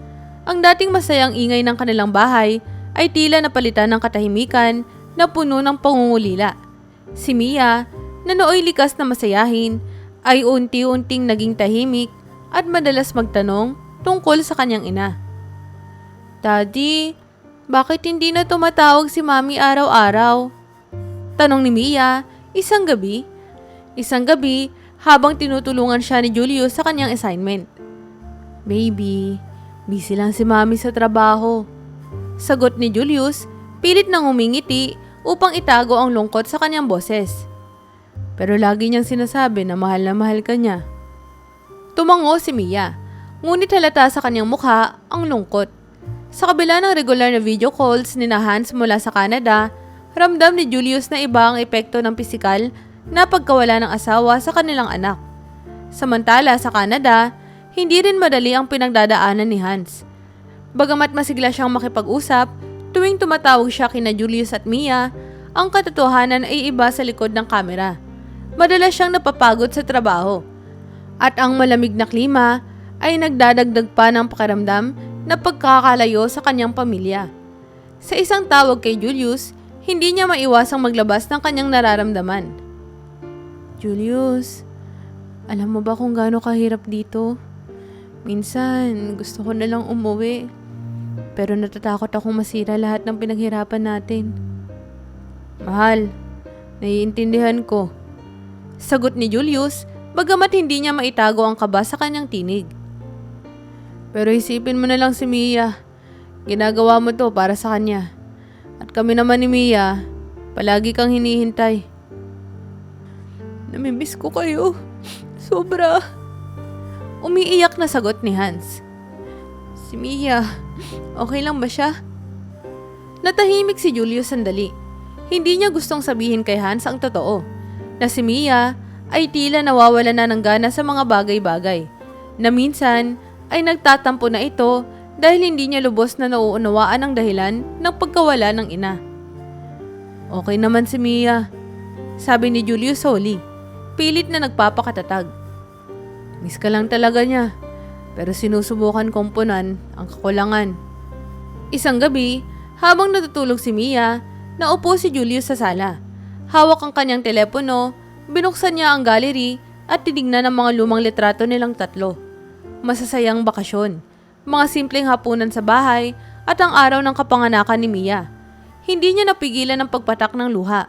Ang dating masayang ingay ng kanilang bahay ay tila napalitan ng katahimikan na puno ng pangungulila. Si Mia, na nooy likas na masayahin, ay unti-unting naging tahimik at madalas magtanong tungkol sa kanyang ina. "Daddy, bakit hindi na tumatawag si Mami araw-araw?" Tanong ni Mia isang gabi habang tinutulungan siya ni Julius sa kanyang assignment. "Baby, busy lang si Mami sa trabaho." Sagot ni Julius, pilit nang humingiti upang itago ang lungkot sa kanyang boses. "Pero lagi niyang sinasabi na mahal ka niya." Tumango si Mia, ngunit halata sa kanyang mukha ang lungkot. Sa kabila ng regular na video calls ni Hans mula sa Canada, ramdam ni Julius na iba ang epekto ng pisikal na pagkawala ng asawa sa kanilang anak. Samantala sa Canada, hindi rin madali ang pinagdadaanan ni Hans. Bagamat masigla siyang makipag-usap, tuwing tumatawag siya kina Julius at Mia, ang katotohanan ay iba sa likod ng kamera. Madalas siyang napapagod sa trabaho. At ang malamig na klima ay nagdadagdag pa ng pakiramdam na pagkakalayo sa kanyang pamilya. Sa isang tawag kay Julius, hindi niya maiwasang maglabas ng kanyang nararamdaman. "Julius, alam mo ba kung gaano kahirap dito? Minsan, gusto ko na lang umuwi. Pero natatakot akong masira lahat ng pinaghirapan natin." "Mahal, naiintindihan ko." Sagot ni Julius, bagamat hindi niya maitago ang kaba sa kanyang tinig. Pero isipin mo na lang si Mia. Ginagawa mo to para sa kanya. At kami naman ni Mia, palagi kang hinihintay. Namimiss ko kayo. Sobra. Umiiyak na sagot ni Hans. Si Mia, okay lang ba siya? Natahimik si Julius sandali. Hindi niya gustong sabihin kay Hans ang totoo, na si Mia ay tila nawawala na ng gana sa mga bagay-bagay, na minsan ay nagtatampo na ito dahil hindi niya lubos na nauunawaan ang dahilan ng pagkawala ng ina. Okay naman si Mia, sabi ni Julius Holly, pilit na nagpapakatatag. Miss ka lang talaga niya, pero sinusubukan kong punan ang kakulangan. Isang gabi, habang natutulog si Mia, naupo si Julius sa sala. Hawak ang kanyang telepono, binuksan niya ang gallery at tinignan ang mga lumang litrato nilang tatlo. Masasayang bakasyon, mga simpleng hapunan sa bahay at ang araw ng kapanganakan ni Mia. Hindi niya napigilan ang pagpatak ng luha.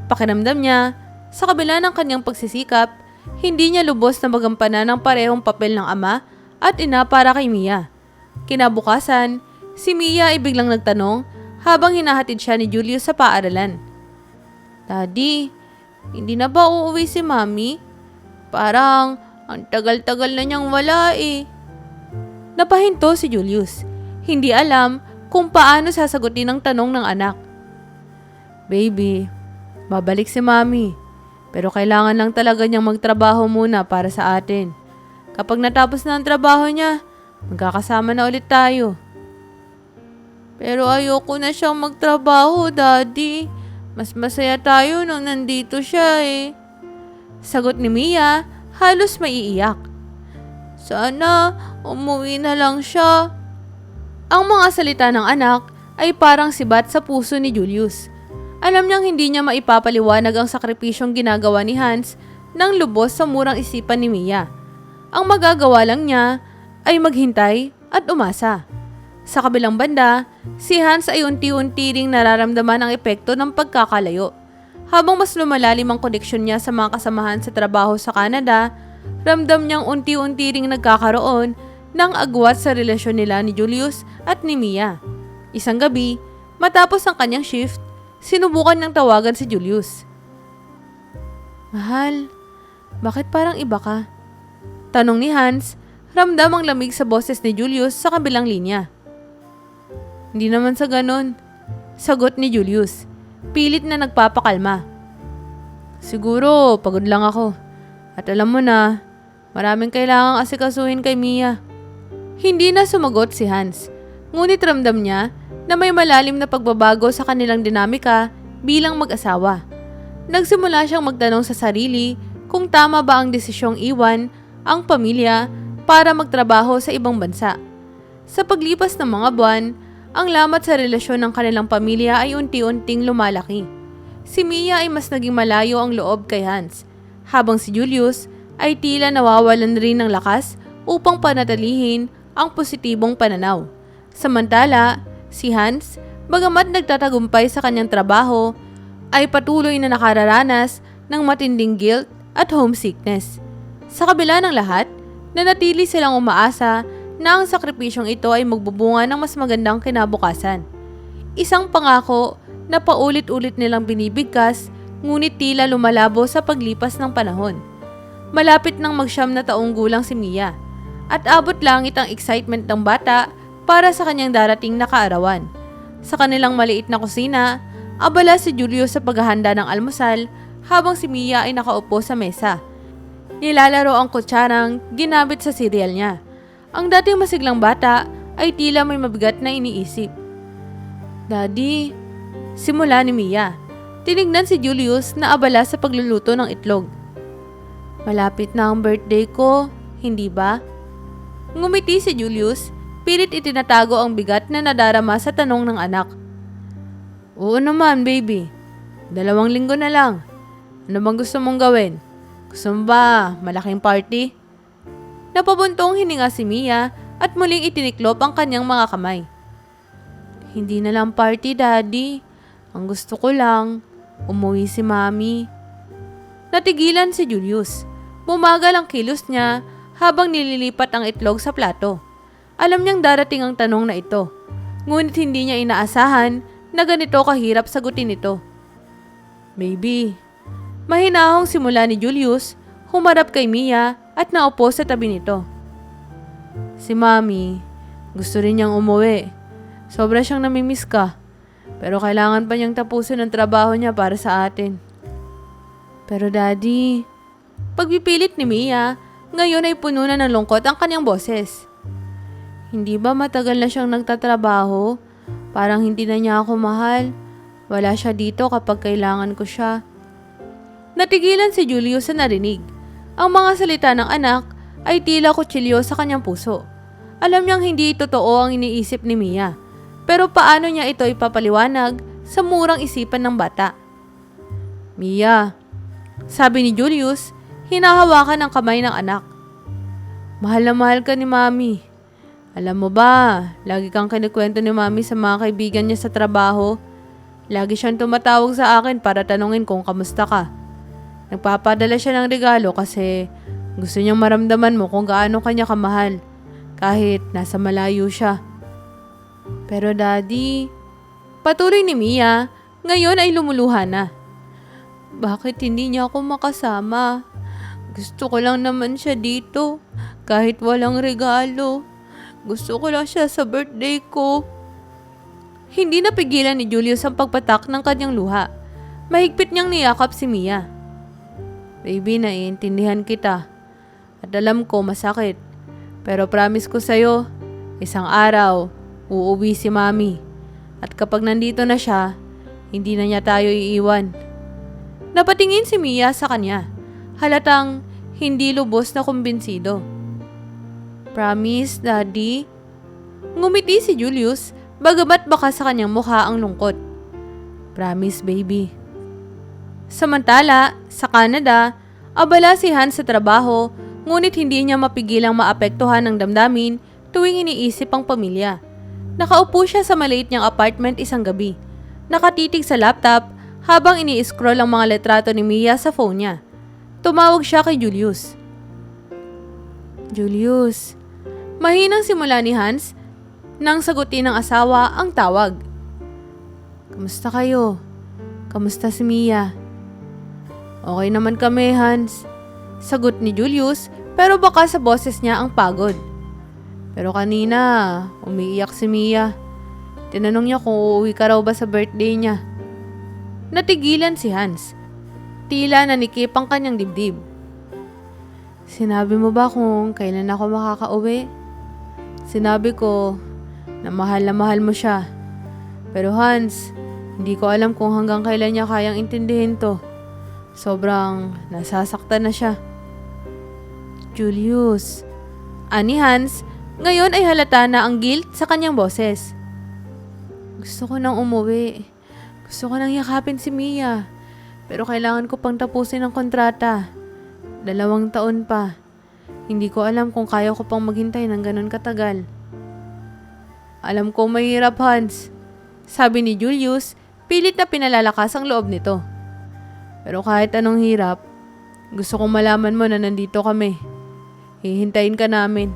Pakiramdam niya, sa kabila ng kanyang pagsisikap, hindi niya lubos na magampanan ng parehong papel ng ama at ina para kay Mia. Kinabukasan, si Mia ay biglang nagtanong habang hinahatid siya ni Julius sa paaralan. Daddy, hindi na ba uuwi si Mami? Parang ang tagal-tagal na niyang wala eh. Napahinto si Julius. Hindi alam kung paano sasagutin ang tanong ng anak. Baby, babalik si Mami. Pero kailangan lang talaga niyang magtrabaho muna para sa atin. Kapag natapos na ang trabaho niya, magkakasama na ulit tayo. Pero ayoko na siyang magtrabaho, Daddy. Mas masaya tayo nung nandito siya eh. Sagot ni Mia, halos maiiyak. Sana umuwi na lang siya. Ang mga salita ng anak ay parang sibat sa puso ni Julius. Alam niyang hindi niya maipapaliwanag ang sakripisyong ginagawa ni Hans nang lubos sa murang isipan ni Mia. Ang magagawa lang niya ay maghintay at umasa. Sa kabilang banda, si Hans ay unti-unti ring nararamdaman ang epekto ng pagkakalayo. Habang mas lumalalim ang koneksyon niya sa mga kasamahan sa trabaho sa Canada, ramdam niyang unti-unti ring nagkakaroon ng agwat sa relasyon nila ni Julius at ni Mia. Isang gabi, matapos ang kanyang shift, sinubukan niyang tawagan si Julius. Mahal, bakit parang iba ka? Tanong ni Hans, ramdam ang lamig sa boses ni Julius sa kabilang linya. Hindi naman sa ganon, sagot ni Julius, pilit na nagpapakalma. Siguro, pagod lang ako. At alam mo na, maraming kailangang asikasuhin kay Mia. Hindi na sumagot si Hans, ngunit ramdam niya na may malalim na pagbabago sa kanilang dinamika bilang mag-asawa. Nagsimula siyang magtanong sa sarili kung tama ba ang desisyong iwan ang pamilya para magtrabaho sa ibang bansa. Sa paglipas ng mga buwan, ang lamat sa relasyon ng kanilang pamilya ay unti-unting lumalaki. Si Mia ay mas naging malayo ang loob kay Hans, habang si Julius ay tila nawawalan rin ng lakas upang panatilihin ang positibong pananaw. Samantala, si Hans, bagamat nagtatagumpay sa kanyang trabaho, ay patuloy na nakararanas ng matinding guilt at homesickness. Sa kabila ng lahat, nanatili silang umaasa na ang sakripisyong ito ay magbubunga ng mas magandang kinabukasan. Isang pangako na paulit-ulit nilang binibigkas, ngunit tila lumalabo sa paglipas ng panahon. Malapit nang mag-siyam na taong gulang si Mia, at abot langit ang excitement ng bata para sa kanyang darating na kaarawan. Sa kanilang maliit na kusina, abala si Julius sa paghahanda ng almusal habang si Mia ay nakaupo sa mesa. Nilalaro ang kutsarang ginamit sa cereal niya. Ang dating masiglang bata ay tila may mabigat na iniisip. Daddy, simula ni Mia. Tinignan si Julius na abala sa pagluluto ng itlog. Malapit na ang birthday ko, hindi ba? Ngumiti si Julius, pilit itinatago ang bigat na nadarama sa tanong ng anak. Oo naman, baby. 2 linggo na lang. Ano bang gusto mong gawin? Gusto mo ba malaking party? Napabuntong hininga si Mia at muling itiniklop ang kanyang mga kamay. Hindi na lang party, Daddy. Ang gusto ko lang, umuwi si Mami. Natigilan si Julius. Bumagal ang kilos niya habang nililipat ang itlog sa plato. Alam niyang darating ang tanong na ito. Ngunit hindi niya inaasahan na ganito kahirap sagutin ito. Baby. Mahinahong simula ni Julius, humarap kay Mia at naupo sa tabi nito. Si Mami, gusto rin niyang umuwi. Sobra siyang namimiss ka. Pero kailangan pa niyang tapusin ang trabaho niya para sa atin. Pero Daddy, pagpipilit ni Mia, ngayon ay puno na ng lungkot ang kanyang boses. Hindi ba matagal na siyang nagtatrabaho? Parang hindi na niya ako mahal. Wala siya dito kapag kailangan ko siya. Natigilan si Julius sa narinig. Ang mga salita ng anak ay tila kutsilyo sa kanyang puso. Alam niyang hindi totoo ang iniisip ni Mia. Pero paano niya ito ipapaliwanag sa murang isipan ng bata? Mia, sabi ni Julius, hinahawakan ang kamay ng anak. Mahal na mahal ka ni Mami. Alam mo ba, lagi kang kinikwento ni Mami sa mga kaibigan niya sa trabaho. Lagi siyang tumatawag sa akin para tanungin kung kamusta ka. Nagpapadala siya ng regalo kasi gusto niyang maramdaman mo kung gaano kanya kamahal kahit nasa malayo siya. Pero Daddy, patuloy ni Mia, ngayon ay lumuluha na. Bakit hindi niya ako makasama? Gusto ko lang naman siya dito kahit walang regalo. Gusto ko lang siya sa birthday ko. Hindi napigilan ni Julius ang pagpatak ng kanyang luha. Mahigpit niyang niyakap si Mia. Baby, naiintindihan kita. At alam ko masakit. Pero promise ko sa'yo, isang araw, uuwi si Mami. At kapag nandito na siya, hindi na niya tayo iiwan. Napatingin si Mia sa kanya. Halatang hindi lubos na kumbinsido. Promise, Daddy? Ngumiti si Julius, bagamat baka sa kanyang mukha ang lungkot. Promise, baby. Samantala, sa Canada, abala si Hans sa trabaho, ngunit hindi niya mapigilang maapektuhan ng damdamin tuwing iniisip ang pamilya. Nakaupo siya sa maliit niyang apartment isang gabi. Nakatitig sa laptop habang ini-scroll ang mga litrato ni Mia sa phone niya. Tumawag siya kay Julius. Julius. Mahinang simula ni Hans nang sagutin ng asawa ang tawag. Kamusta kayo? Kamusta si Mia? Okay naman kami, Hans. Sagot ni Julius, pero baka sa boses niya ang pagod. Pero kanina, umiiyak si Mia. Tinanong niya kung uuwi ka raw ba sa birthday niya. Natigilan si Hans. Tila nanikip ang kanyang dibdib. Sinabi mo ba kung kailan ako makakauwi? Sinabi ko na mahal mo siya. Pero Hans, hindi ko alam kung hanggang kailan niya kayang intindihin to. Sobrang nasasaktan na siya. Julius. Ani Hans, ngayon ay halata na ang guilt sa kanyang boses. Gusto ko nang umuwi. Gusto ko nang yakapin si Mia. Pero kailangan ko pang tapusin ang kontrata. 2 taon pa. Hindi ko alam kung kaya ko pang maghintay ng ganun katagal. Alam ko mahirap, Hans. Sabi ni Julius, pilit na pinalalakas ang loob nito. Pero kahit anong hirap, gusto kong malaman mo na nandito kami. Hihintayin ka namin.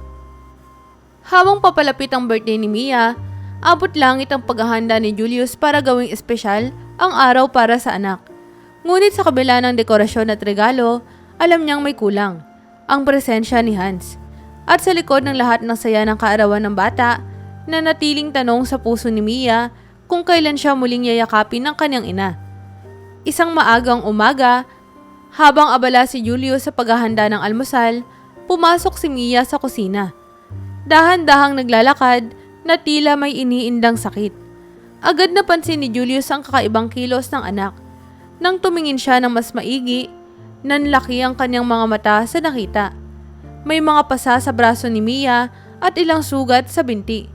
Habang papalapit ang birthday ni Mia, abot langit ang paghahanda ni Julius para gawing espesyal ang araw para sa anak. Ngunit sa kabila ng dekorasyon at regalo, alam niyang may kulang, ang presensya ni Hans. At sa likod ng lahat ng saya ng kaarawan ng bata, nanatiling tanong sa puso ni Mia kung kailan siya muling yayakapin ng kanyang ina. Isang maagang umaga, habang abala si Julius sa paghahanda ng almusal, pumasok si Mia sa kusina. Dahan-dahang naglalakad na tila may iniindang sakit. Agad napansin ni Julius ang kakaibang kilos ng anak. Nang tumingin siya ng mas maigi, nanlaki ang kanyang mga mata sa nakita. May mga pasa sa braso ni Mia at ilang sugat sa binti.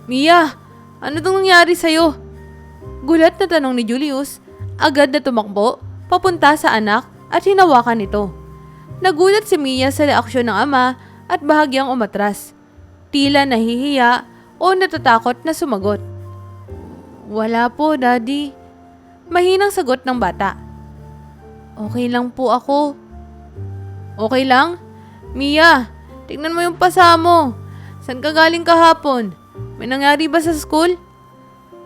Mia, ano itong nangyari sa'yo? Gulat na tanong ni Julius. Agad na tumakbo, papunta sa anak at hinawakan ito. Nagulat si Mia sa reaksyon ng ama at bahagyang umatras. Tila nahihiya o natatakot na sumagot. Wala po, Daddy. Mahinang sagot ng bata. Okay lang po ako. Okay lang? Mia, tignan mo yung pasa mo. Saan ka galing kahapon? May nangyari ba sa school?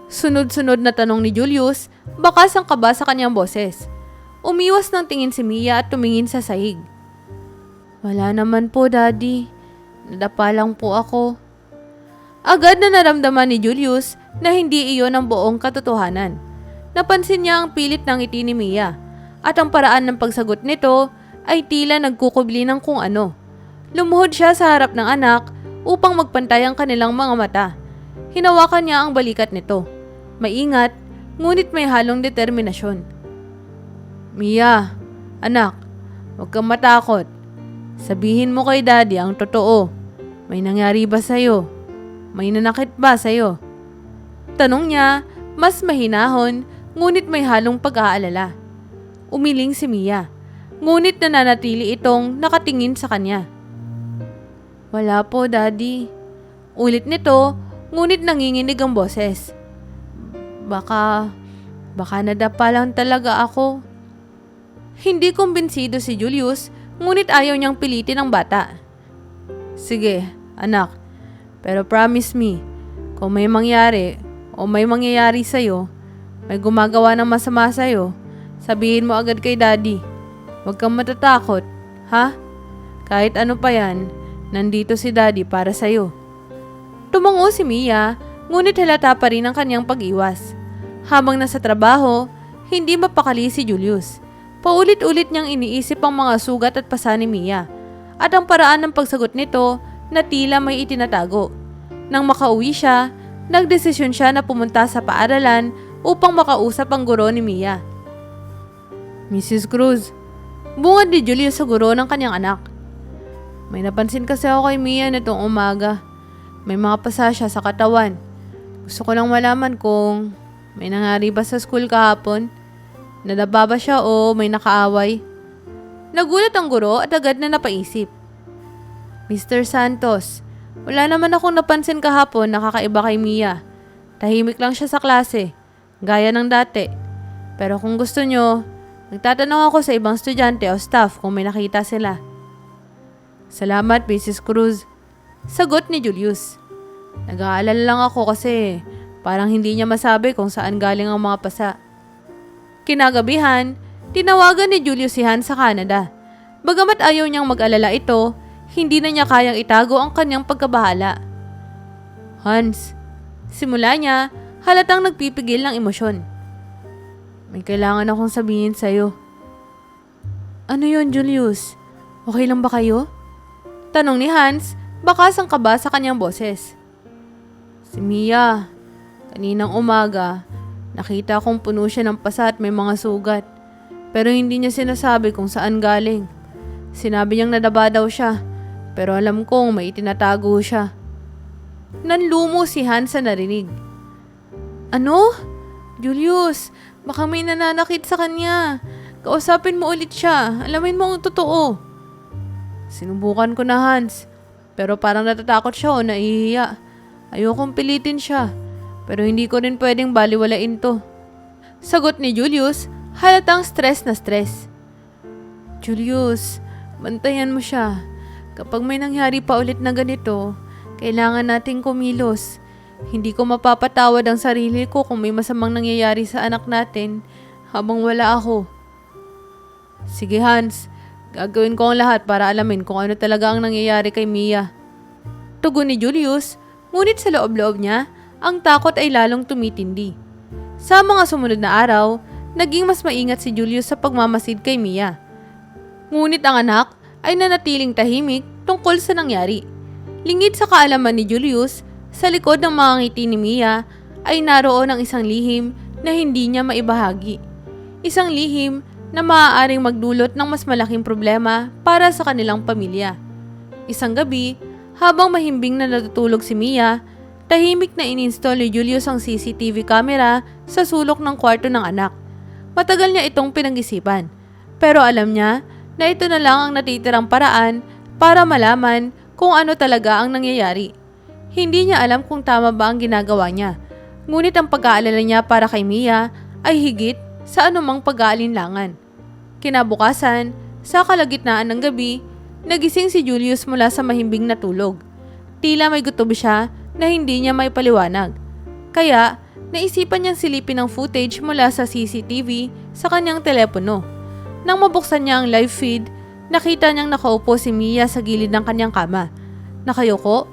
Sunod-sunod na tanong ni Julius, bakas ang kaba sa kanyang boses. Umiwas ng tingin si Mia at tumingin sa sahig. Wala naman po, Daddy. Nadapa lang po ako. Agad na naramdaman ni Julius na hindi iyon ang buong katotohanan. Napansin niya ang pilit ng ngiti ni Mia at ang paraan ng pagsagot nito ay tila nagkukubli ng kung ano. Lumuhod siya sa harap ng anak upang magpantay ang kanilang mga mata. Hinawakan niya ang balikat nito. Maingat, ngunit may halong determinasyon. Mia, anak, huwag kang matakot. Sabihin mo kay Daddy ang totoo. May nangyari ba sa'yo? May nanakit ba sa'yo? Tanong niya, mas mahinahon, ngunit may halong pag-aalala. Umiling si Mia, ngunit nananatili itong nakatingin sa kanya. Wala po, Daddy. Ulit nito, ngunit nanginginig ang boses. Baka nadapa lang talaga ako. Hindi kumbinsido si Julius, ngunit ayaw niyang pilitin ang bata. Sige, anak. Pero promise me, kung may mangyari o may mangyayari sa'yo, may gumagawa ng masama sa'yo, sabihin mo agad kay Daddy. Huwag kang matatakot, ha? Kahit ano pa yan, nandito si Daddy para sa'yo. Tumango si Mia, ngunit halata pa rin ang kanyang pag-iwas. Habang nasa trabaho, hindi mapakali si Julius. Paulit-ulit niyang iniisip ang mga sugat at pasa ni Mia at ang paraan ng pagsagot nito na tila may itinatago. Nang makauwi siya, nagdesisyon siya na pumunta sa paaralan upang makausap ang guro ni Mia. Mrs. Cruz, bungad ni Julius sa guro ng kanyang anak. May napansin kasi ako kay Mia nitong umaga. May mga pasa siya sa katawan. Gusto ko lang malaman kung may nangyari ba sa school kahapon. Nadaba ba siya o may nakaaway? Nagulat ang guro at agad na napaisip. Mr. Santos, wala naman akong napansin kahapon na kakaiba kay Mia. Tahimik lang siya sa klase, gaya ng dati. Pero kung gusto nyo, nagtatanong ako sa ibang estudyante o staff kung may nakita sila. Salamat, Mrs. Cruz. Sagot ni Julius. Nag-aalala lang ako kasi parang hindi niya masabi kung saan galing ang mga pasa. Kinagabihan, tinawagan ni Julius si Hans sa Canada. Bagamat ayaw niyang mag-alala ito, hindi na niya kayang itago ang kanyang pagkabahala. Hans, simula niya, halatang nagpipigil ng emosyon. May kailangan akong sabihin sa'yo. Ano yon, Julius? Okay lang ba kayo? Tanong ni Hans, bakas ang kaba sa kanyang boses. Si Mia, kaninang umaga, nakita kong puno siya ng pasa at may mga sugat. Pero hindi niya sinasabi kung saan galing. Sinabi niyang nadaba daw siya, pero alam kong may itinatago siya. Nanlumo si Hans sa narinig. Ano? Julius, baka may nananakit sa kanya. Kausapin mo ulit siya. Alamin mo ang totoo. Sinubukan ko na, Hans. Pero parang natatakot siya o nahihiya. Ayokong pilitin siya. Pero hindi ko rin pwedeng baliwalain to. Sagot ni Julius, halatang stress na stress. Julius, bantayan mo siya. Kapag may nangyari pa ulit na ganito, kailangan nating kumilos. Hindi ko mapapatawad ang sarili ko kung may masamang nangyayari sa anak natin habang wala ako. Sige, Hans, gagawin ko ang lahat para alamin kung ano talaga ang nangyayari kay Mia. Tugon ni Julius, ngunit sa loob-loob niya, ang takot ay lalong tumitindi. Sa mga sumunod na araw, naging mas maingat si Julius sa pagmamasid kay Mia. Ngunit ang anak ay nanatiling tahimik tungkol sa nangyari. Lingid sa kaalaman ni Julius, sa likod ng mga ngiti ni Mia ay naroon ang isang lihim na hindi niya maibahagi. Isang lihim na maaaring magdulot ng mas malaking problema para sa kanilang pamilya. Isang gabi, habang mahimbing na natutulog si Mia, tahimik na ininstall ni Julius ang CCTV camera sa sulok ng kwarto ng anak. Matagal niya itong pinag-isipan, pero alam niya na ito na lang ang natitirang paraan para malaman kung ano talaga ang nangyayari. Hindi niya alam kung tama ba ang ginagawa niya, ngunit ang pag-aalala niya para kay Mia ay higit sa anumang pag-aalinlangan. Kinabukasan, sa kalagitnaan ng gabi, nagising si Julius mula sa mahimbing na tulog. tila may gutom siya na hindi niya may paliwanag. Kaya, naisipan niyang silipin ang footage mula sa CCTV sa kanyang telepono. Nang mabuksan niya ang live feed, nakita niyang nakaupo si Mia sa gilid ng kanyang kama, nakayuko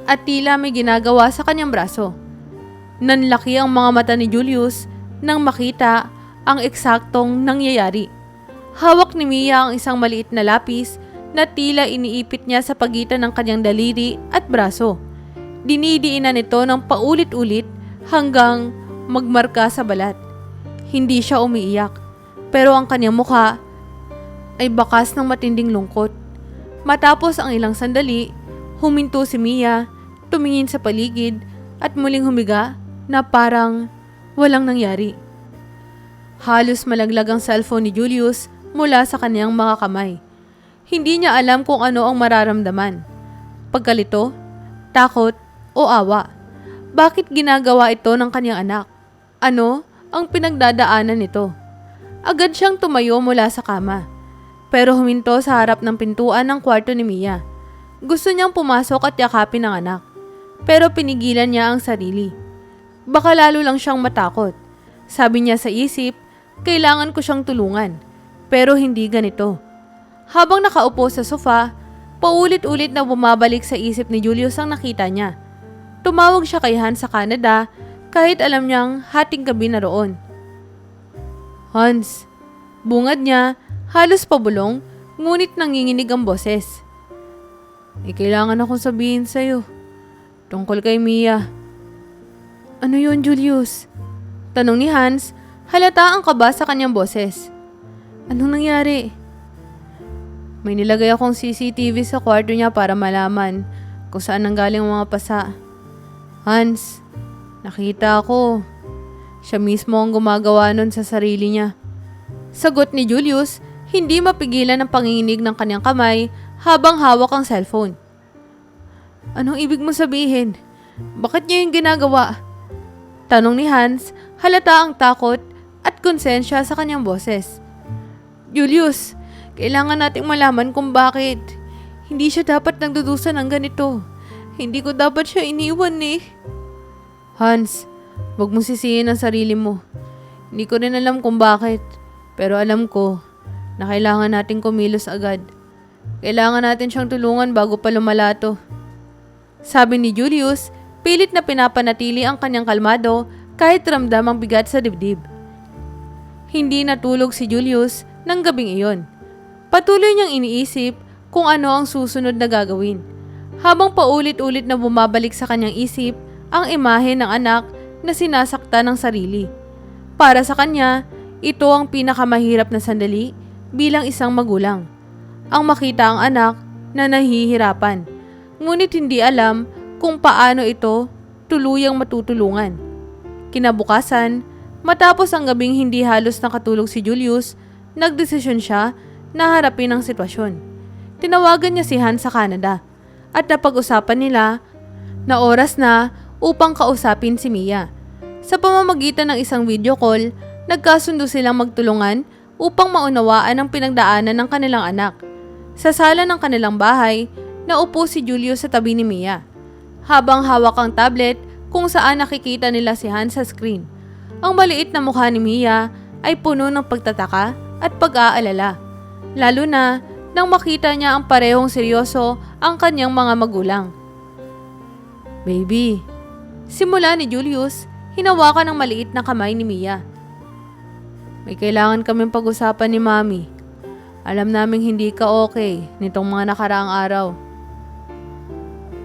at tila may ginagawa sa kanyang braso. Nanlaki ang mga mata ni Julius nang makita ang eksaktong nangyayari. Hawak ni Mia ang isang maliit na lapis na tila iniipit niya sa pagitan ng kanyang daliri at braso. Dinidiinan ito ng paulit-ulit hanggang magmarka sa balat. Hindi siya umiiyak, pero ang kanyang mukha ay bakas ng matinding lungkot. Matapos ang ilang sandali, huminto si Mia, tumingin sa paligid at muling humiga na parang walang nangyari. Halos malaglag ang cellphone ni Julius mula sa kanyang mga kamay. Hindi niya alam kung ano ang mararamdaman. Pagkalito, takot o awa. Bakit ginagawa ito ng kanyang anak? Ano ang pinagdadaanan nito? Agad siyang tumayo mula sa kama, pero huminto sa harap ng pintuan ng kwarto ni Mia. Gusto niyang pumasok at yakapin ang anak, pero pinigilan niya ang sarili. Baka lalo lang siyang matakot. Sabi niya sa isip, kailangan ko siyang tulungan, pero hindi ganito. Habang nakaupo sa sofa, paulit-ulit na bumabalik sa isip ni Julius ang nakita niya. Tumawag siya kay Hans sa Canada kahit alam niyang hating gabi na roon. Hans, bungad niya, halos pabulong, ngunit nanginginig ang boses. May kailangan akong sabihin sa'yo, tungkol kay Mia. Ano yun, Julius? Tanong ni Hans, halata ang kaba sa kanyang boses. Anong nangyari? May nilagay akong CCTV sa kwarto niya para malaman kung saan nanggaling ang mga pasa. Hans, nakita ako. Siya mismo ang gumagawa nun sa sarili niya. Sagot ni Julius, hindi mapigilan ang panginginig ng kanyang kamay habang hawak ang cellphone. Anong ibig mo sabihin? Bakit niya yung ginagawa? Tanong ni Hans, halata ang takot at konsensya sa kanyang boses. Julius, kailangan nating malaman kung bakit. Hindi siya dapat nagdudusa ng ganito. Hindi ko dapat siya iniwan eh. Hans, wag mong sisihin ang sarili mo. Hindi ko rin alam kung bakit. Pero alam ko na kailangan nating kumilos agad. Kailangan natin siyang tulungan bago pa lumala to. Sabi ni Julius, pilit na pinapanatili ang kanyang kalmado kahit ramdam ang bigat sa dibdib. Hindi natulog si Julius ng gabing iyon. Patuloy niyang iniisip kung ano ang susunod na gagawin. Habang paulit-ulit na bumabalik sa kanyang isip ang imahe ng anak na sinasaktan ng sarili. Para sa kanya, ito ang pinakamahirap na sandali bilang isang magulang. Ang makita ang anak na nahihirapan, ngunit hindi alam kung paano ito tuluyang matutulungan. Kinabukasan, matapos ang gabing hindi halos nakatulog si Julius, nagdesisyon siya na harapin ang sitwasyon. Tinawagan niya si Hans sa Canada at napag-usapan nila na oras na upang kausapin si Mia. Sa pamamagitan ng isang video call, nagkasundo silang magtulungan upang maunawaan ang pinagdaanan ng kanilang anak. Sa sala ng kanilang bahay, naupo si Julius sa tabi ni Mia, habang hawak ang tablet kung saan nakikita nila si Hans sa screen. Ang maliit na mukha ni Mia ay puno ng pagtataka at pag-aalala, lalo na nang makita niya ang parehong seryoso ang kanyang mga magulang. Baby, simula ni Julius, hinawakan ng maliit na kamay ni Mia. May kailangan kaming pag-usapan ni Mami. Alam naming hindi ka okay nitong mga nakaraang araw.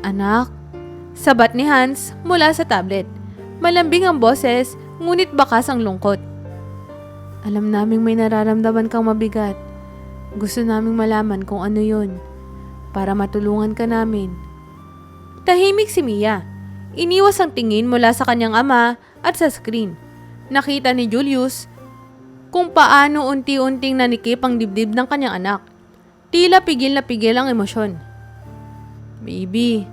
Anak, sabat ni Hans mula sa tablet. Malambing ang boses, ngunit bakas ang lungkot. Alam naming may nararamdaman kang mabigat. Gusto naming malaman kung ano yun, para matulungan ka namin. Tahimik si Mia. Iniwas ang tingin mula sa kanyang ama at sa screen. Nakita ni Julius kung paano unti-unting nanikip ang dibdib ng kanyang anak. Tila pigil na pigil ang emosyon. Baby,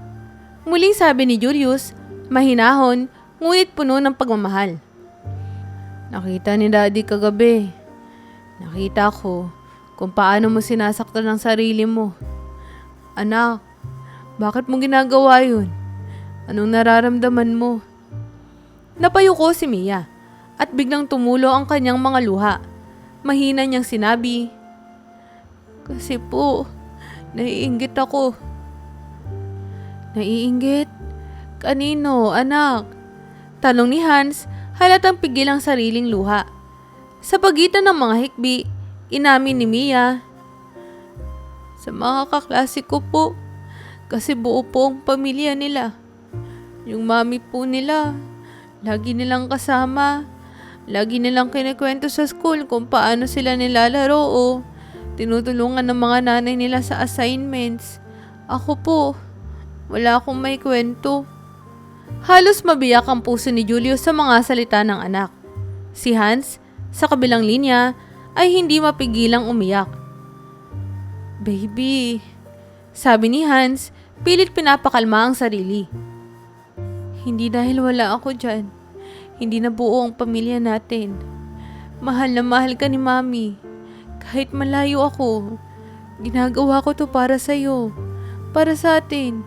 muling sabi ni Julius, mahinahon ngunit puno ng pagmamahal. Nakita ni Daddy kagabi. Nakita ko kung paano mo sinasaktan ang sarili mo. Anak, Bakit mo ginagawa yun? Anong nararamdaman mo? Napayuko si Mia at biglang tumulo ang kanyang mga luha. Mahina niyang sinabi, "Kasi po, naiinggit ako." "Naiinggit? Kanino, anak?" Tanong ni Hans, halatang pigil ang sariling luha. Sa pagitan ng mga hikbi, inamin ni Mia, "Sa mga kaklase ko po, kasi buo po ang pamilya nila. Yung mami po nila, lagi nilang kasama. Lagi nilang kinikwento sa school kung paano sila nilalaro o tinutulungan ng mga nanay nila sa assignments. Ako po, wala akong may kwento." Halos mabiyak ang puso ni Julius sa mga salita ng anak. Si Hans, sa kabilang linya, ay hindi mapigilang umiyak. "Baby," sabi ni Hans, pilit pinapakalma ang sarili. "Hindi dahil wala ako dyan. Hindi na buo ang pamilya natin. Mahal na mahal ka ni Mami. Kahit malayo ako, ginagawa ko to para sa'yo, para sa atin."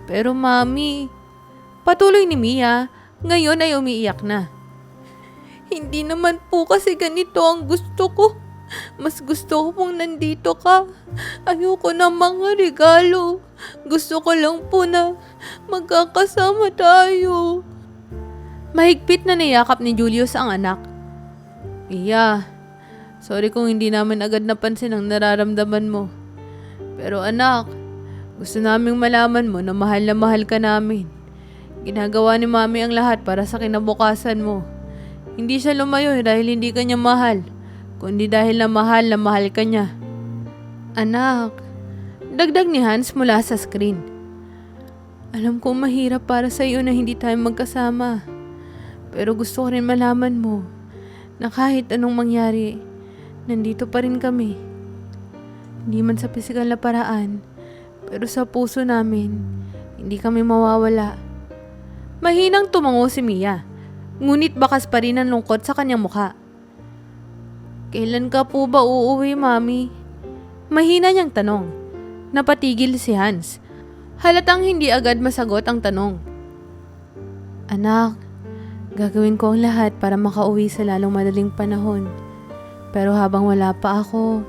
"Pero Mami," patuloy ni Mia, ngayon ay umiiyak na. "Hindi naman po kasi ganito ang gusto ko. Mas gusto ko pong nandito ka. Ayoko ng mga regalo. Gusto ko lang po na magkakasama tayo." Mahigpit na niyakap ni Julius ang anak. "Iya, sorry kung hindi namin agad napansin ang nararamdaman mo. Pero anak, gusto naming malaman mo na mahal ka namin. Ginagawa ni Mami ang lahat para sa kinabukasan mo. Hindi siya lumayo dahil hindi ka niya mahal, kundi dahil na mahal ka niya." "Anak," dagdag ni Hans mula sa screen, "alam kong mahirap para sa iyo na hindi tayo magkasama. Pero gusto ko rin malaman mo na kahit anong mangyari, nandito pa rin kami. Hindi man sa pisikal na paraan, pero sa puso namin, hindi kami mawawala." Mahinang tumango si Mia, ngunit bakas pa rin ang lungkot sa kanyang mukha. "Kailan ka po ba uuwi, Mami?" Mahina niyang tanong. Napatigil si Hans. Halatang hindi agad masagot ang tanong. "Anak, gagawin ko ang lahat para makauwi sa lalong madaling panahon. Pero habang wala pa ako,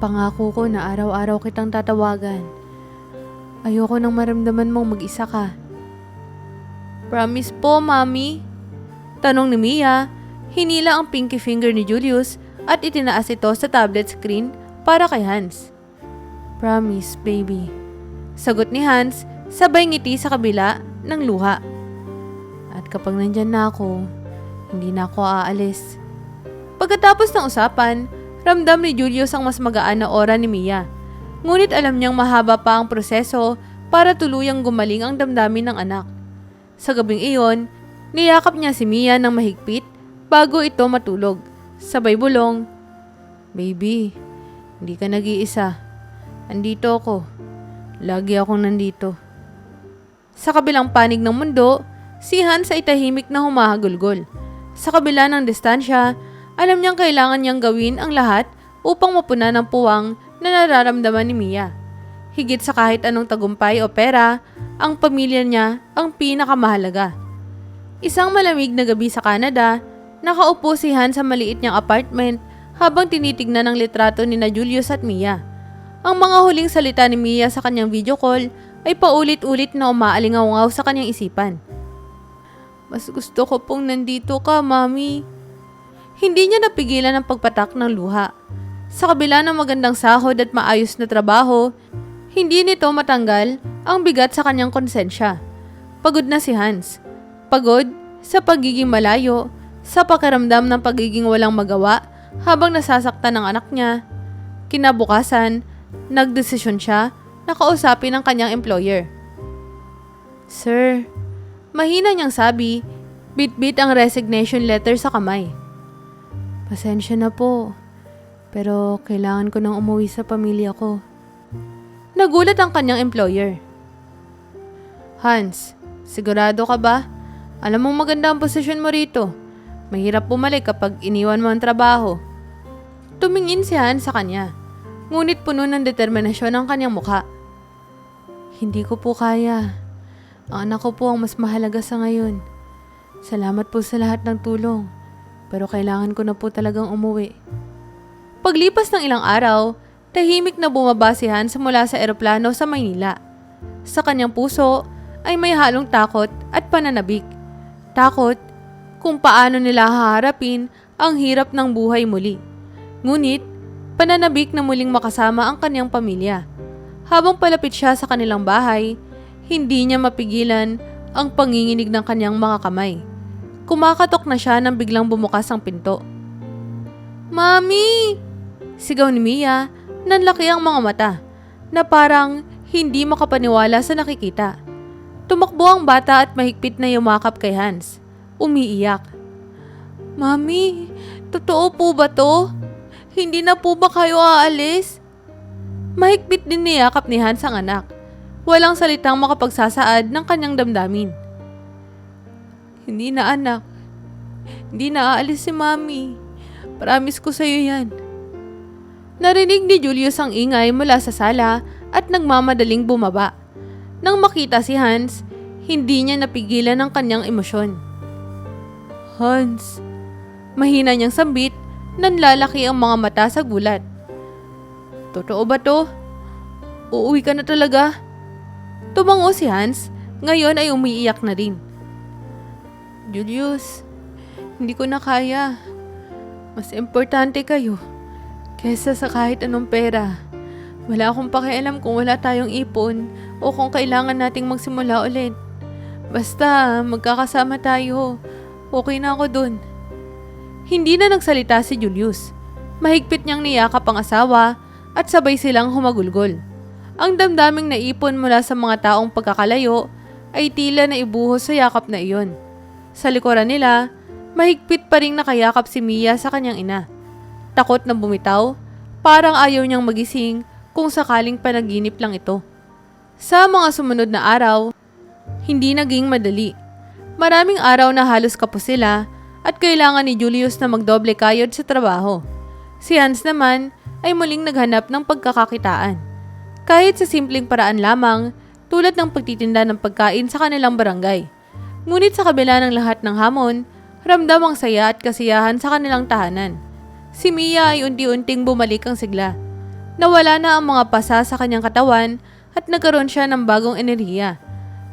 pangako ko na araw-araw kitang tatawagan. Ayoko nang maramdaman mong mag-isa ka." "Promise po, Mami?" Tanong ni Mia, hinila ang pinky finger ni Julius at itinaas ito sa tablet screen para kay Hans. "Promise, baby." Sagot ni Hans, sabay ngiti sa kabila ng luha. "At kapag nandyan na ako, hindi na ako aalis." Pagkatapos ng usapan, ramdam ni Julius ang mas magaan na aura ni Mia. Ngunit alam niyang mahaba pa ang proseso para tuluyang gumaling ang damdamin ng anak. Sa gabing iyon, niyakap niya si Mia ng mahigpit bago ito matulog. Sabay bulong, "Baby, hindi ka nag-iisa. Andito ako. Lagi akong nandito." Sa kabilang panig ng mundo, si Hans ay tahimik na humahagulgol. Sa kabila ng distansya, alam niyang kailangan niyang gawin ang lahat upang mapuna ng puwang na nararamdaman ni Mia. Higit sa kahit anong tagumpay o pera, ang pamilya niya ang pinakamahalaga. Isang malamig na gabi sa Canada, nakaupo si Hans sa maliit niyang apartment habang tinitignan ang litrato ni na Julius at Mia. Ang mga huling salita ni Mia sa kanyang video call ay paulit-ulit na umaalingaw sa kanyang isipan. "Mas gusto ko pong nandito ka, Mami." Hindi niya napigilan ang pagpatak ng luha. Sa kabila ng magandang sahod at maayos na trabaho, hindi nito matanggal ang bigat sa kanyang konsensya. Pagod na si Hans. Pagod sa pagiging malayo, sa pakiramdam ng pagiging walang magawa habang nasasaktan ng anak niya. Kinabukasan, nagdesisyon siya na kausapin ang kanyang employer. "Sir," mahina niyang sabi, bit-bit ang resignation letter sa kamay. "Pasensya na po, pero kailangan ko nang umuwi sa pamilya ko." Nagulat ang kanyang employer. "Hans, sigurado ka ba? Alam mong maganda ang posisyon mo rito. Mahirap bumalik kapag iniwan mo ang trabaho." Tumingin si Hans sa kanya, ngunit puno ng determinasyon ang kanyang mukha. Hindi ko po kaya. Ang anak ko po ang mas mahalaga sa ngayon. Salamat po sa lahat ng tulong. Pero kailangan ko na po talagang umuwi. Paglipas ng ilang araw, tahimik na bumaba si Hans mula sa eroplano sa Maynila. Sa kanyang puso ay may halong takot at pananabik. Takot kung paano nila haharapin ang hirap ng buhay muli. Ngunit, pananabik na muling makasama ang kanyang pamilya. Habang palapit siya sa kanilang bahay, hindi niya mapigilan ang panginginig ng kanyang mga kamay. Kumakatok na siya nang biglang bumukas ang pinto. "Mami!" Sigaw ni Mia, nanlaki ang mga mata, na parang hindi makapaniwala sa nakikita. Tumakbo ang bata at mahigpit na yumakap kay Hans. Umiiyak. "Mami, totoo po ba to? Hindi na po ba kayo aalis?" Mahigpit din niyakap ni Hans ang anak. Walang salitang makapagsasaad ng kanyang damdamin. "Hindi na, anak. Hindi na aalis si Mami. Promise ko sa'yo yan." Narinig ni Julius ang ingay mula sa sala at nagmamadaling bumaba. Nang makita si Hans, hindi niya napigilan ang kanyang emosyon. "Hans," mahina niyang sambit, nanlalaki ang mga mata sa gulat. "Totoo ba to? Uuwi ka na talaga?" Tumango si Hans, ngayon ay umiiyak na rin. "Julius, hindi ko na kaya. Mas importante kayo kesa sa kahit anong pera. Wala akong pakialam kung wala tayong ipon o kung kailangan nating magsimula ulit. Basta magkakasama tayo. Okay na ako dun." Hindi na nagsalita si Julius. Mahigpit niyang niyakap ang asawa at sabay silang humagulgol. Ang damdaming naipon mula sa mga taong pagkakalayo ay tila na ibuhos sa yakap na iyon. Sa likuran nila, mahigpit pa ring nakayakap si Mia sa kanyang ina. Takot na bumitaw, parang ayaw niyang magising kung sakaling panaginip lang ito. Sa mga sumunod na araw, hindi naging madali. Maraming araw na halos kapos sila at kailangan ni Julius na magdoble kayod sa trabaho. Si Hans naman ay muling naghanap ng pagkakakitaan. Kahit sa simpleng paraan lamang, tulad ng pagtitinda ng pagkain sa kanilang barangay. Ngunit sa kabila ng lahat ng hamon, ramdam ang saya at kasiyahan sa kanilang tahanan. Si Mia ay unti-unting bumalik ang sigla. Nawala na ang mga pasa sa kanyang katawan at nagkaroon siya ng bagong enerhiya.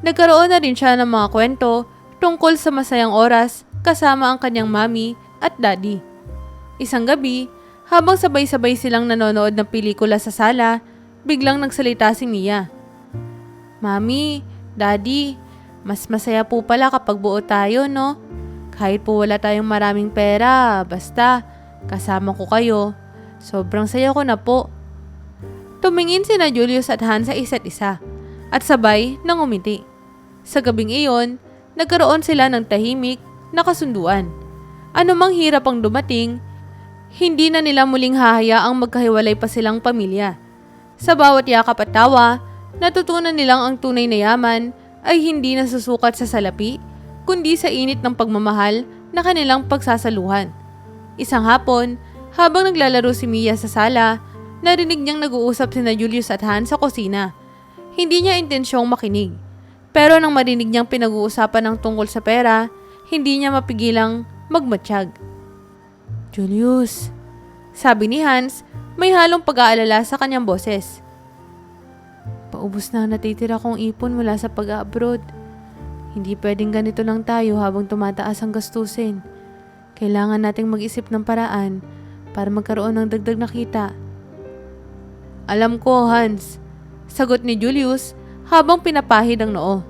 Nagkaroon na rin siya ng mga kwento tungkol sa masayang oras kasama ang kanyang mami at daddy. Isang gabi, habang sabay-sabay silang nanonood ng pelikula sa sala, biglang nagsalita si Mia. "Mami, Daddy, mas masaya po pala kapag buo tayo, no? Kahit po wala tayong maraming pera, basta kasama ko kayo. Sobrang saya ko na po." Tumingin sina Julius at Hans sa isa't isa at sabay nang umiti. Sa gabing iyon, nagkaroon sila ng tahimik na kasunduan. Anumang hirap ang dumating, hindi na nila muling hahayaang magkahiwalay pa silang pamilya. Sa bawat yakap at tawa, natutunan nilang ang tunay na yaman ay hindi nasusukat sa salapi, kundi sa init ng pagmamahal na kanilang pagsasaluhan. Isang hapon, habang naglalaro si Mia sa sala, narinig niyang nag-uusap sina Julius at Hans sa kusina. Hindi niya intensyong makinig, pero nang marinig niyang pinag-uusapan ng tungkol sa pera, hindi niya mapigilang magmatsyag. "Julius," sabi ni Hans, may halong pag-aalala sa kanyang boses. "Paubos na ang natitira kong ipon mula sa pag-abroad. Hindi pwedeng ganito lang tayo habang tumataas ang gastusin. Kailangan nating mag-isip ng paraan para magkaroon ng dagdag na kita." "Alam ko, Hans," sagot ni Julius habang pinapahid ang noo.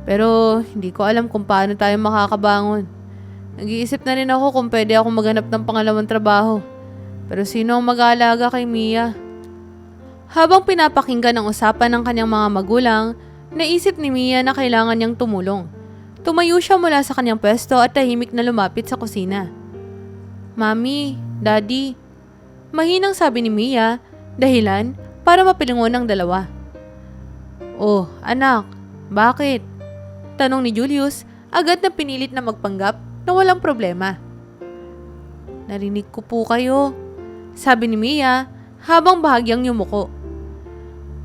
"Pero hindi ko alam kung paano tayo makakabangon. Nag-iisip na rin ako kung pwede akong maghanap ng pangalawang trabaho. Pero sino ang mag-aalaga kay Mia?" Habang pinapakinggan ang usapan ng kanyang mga magulang, naisip ni Mia na kailangan niyang tumulong. Tumayo siya mula sa kanyang pwesto at tahimik na lumapit sa kusina. "Mami, Daddy," mahinang sabi ni Mia, dahilan para mapilingon ang dalawa. "Oh, anak, bakit?" tanong ni Julius, agad na pinilit na magpanggap na walang problema. "Narinig ko po kayo," sabi ni Mia habang bahagyang yumuko.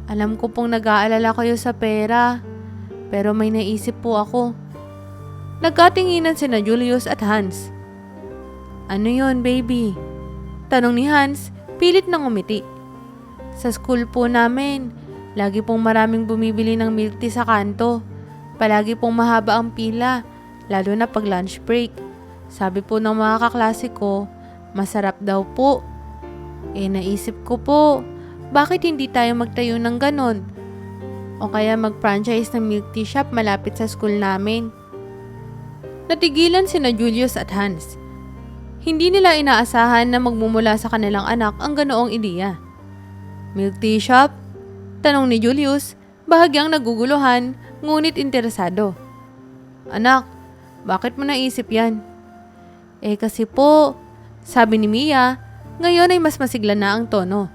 Alam ko pong nag-aalala kayo sa pera, pero may naisip po ako. Nagkatinginan sina Julius at Hans. Ano yon, baby? Tanong ni Hans, pilit nang umiti. Sa school po namin, lagi pong maraming bumibili ng milk tea sa kanto. Palagi pong mahaba ang pila, lalo na pag lunch break. Sabi po ng mga kaklase ko, masarap daw po. Naisip ko po, bakit hindi tayo magtayo ng ganon? O kaya mag-franchise ng milk tea shop malapit sa school namin. Natigilan sina Julius at Hans. Hindi nila inaasahan na magmumula sa kanilang anak ang ganoong ideya. Milk tea shop? Tanong ni Julius, bahagyang naguguluhan, ngunit interesado. Anak, bakit mo naisip yan? Kasi po, sabi ni Mia, ngayon ay mas masigla na ang tono.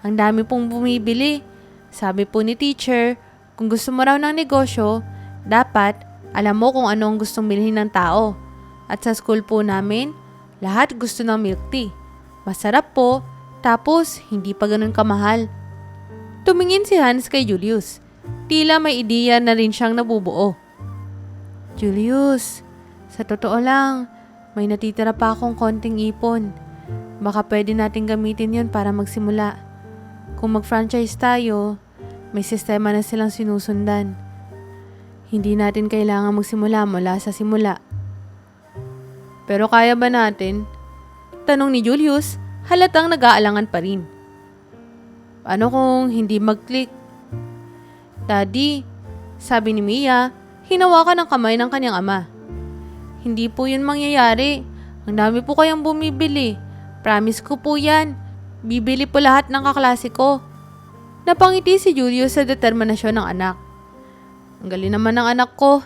Ang dami pong bumibili. Sabi po ni teacher, kung gusto mo raw ng negosyo, dapat alam mo kung ano ang gustong bilhin ng tao. At sa school po namin, lahat gusto ng milk tea. Masarap po, tapos hindi pa ganun kamahal. Tumingin si Hans kay Julius. Tila may ideya na rin siyang nabubuo. Julius, sa totoo lang, may natitira pa akong konting ipon. Baka pwede natin gamitin yon para magsimula. Kung mag-franchise tayo, may sistema na silang sinusundan. Hindi natin kailangan magsimula mula sa simula. Pero kaya ba natin? Tanong ni Julius, halatang nag-aalangan pa rin. Paano kung hindi mag-click? Daddy, sabi ni Mia, hinawakan ang kamay ng kanyang ama. Hindi po yun mangyayari. Ang dami po kayang bumibili. Promise ko po yan. Bibili po lahat ng kaklase ko. Napangiti si Julius sa determinasyon ng anak. Ang galing naman ng anak ko.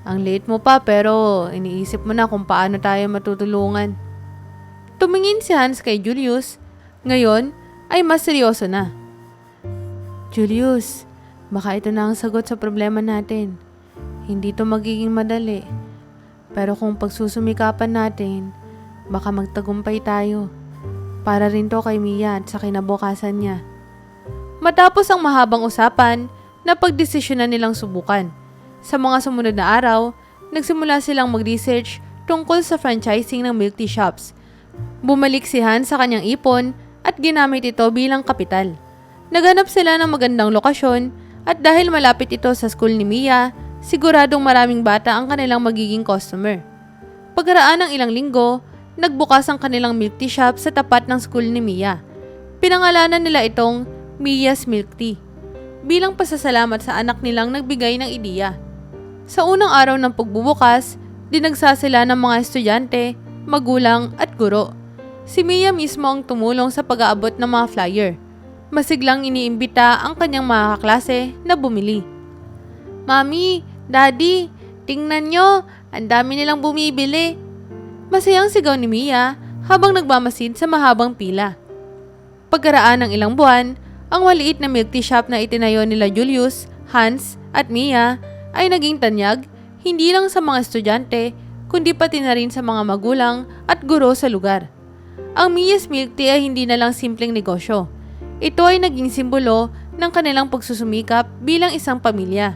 Ang late mo pa pero iniisip mo na kung paano tayo matutulungan. Tumingin si Hans kay Julius. Ngayon ay mas seryoso na. Julius, baka ito na ang sagot sa problema natin. Hindi to magiging madali. Pero kung pagsusumikapan natin, baka magtagumpay tayo. Para rin to kay Mia at sa kinabukasan niya. Matapos ang mahabang usapan, napagdesisyonan nilang subukan. Sa mga sumunod na araw, nagsimula silang mag-research tungkol sa franchising ng milk tea shops. Bumalik si Han sa kanyang ipon at ginamit ito bilang kapital. Naghanap sila ng magandang lokasyon at dahil malapit ito sa school ni Mia, siguradong maraming bata ang kanilang magiging customer. Pagkaraan ng ilang linggo, nagbukas ang kanilang milk tea shop sa tapat ng school ni Mia. Pinangalanan nila itong Mia's Milk Tea bilang pasasalamat sa anak nilang nagbigay ng ideya. Sa unang araw ng pagbubukas, dinagsa sila ng mga estudyante, magulang at guro. Si Mia mismo ang tumulong sa pag-aabot ng mga flyer. Masiglang iniimbita ang kanyang mga kaklase na bumili. Mami, Daddy, tingnan nyo, ang dami nilang bumibili. Masayang sigaw ni Mia habang nagmamasid sa mahabang pila. Pagkaraan ng ilang buwan, ang maliit na milk tea shop na itinayo nila Julius, Hans at Mia ay naging tanyag hindi lang sa mga estudyante kundi pati na rin sa mga magulang at guro sa lugar. Ang Mia's Milk Tea ay hindi na lang simpleng negosyo. Ito ay naging simbolo ng kanilang pagsusumikap bilang isang pamilya.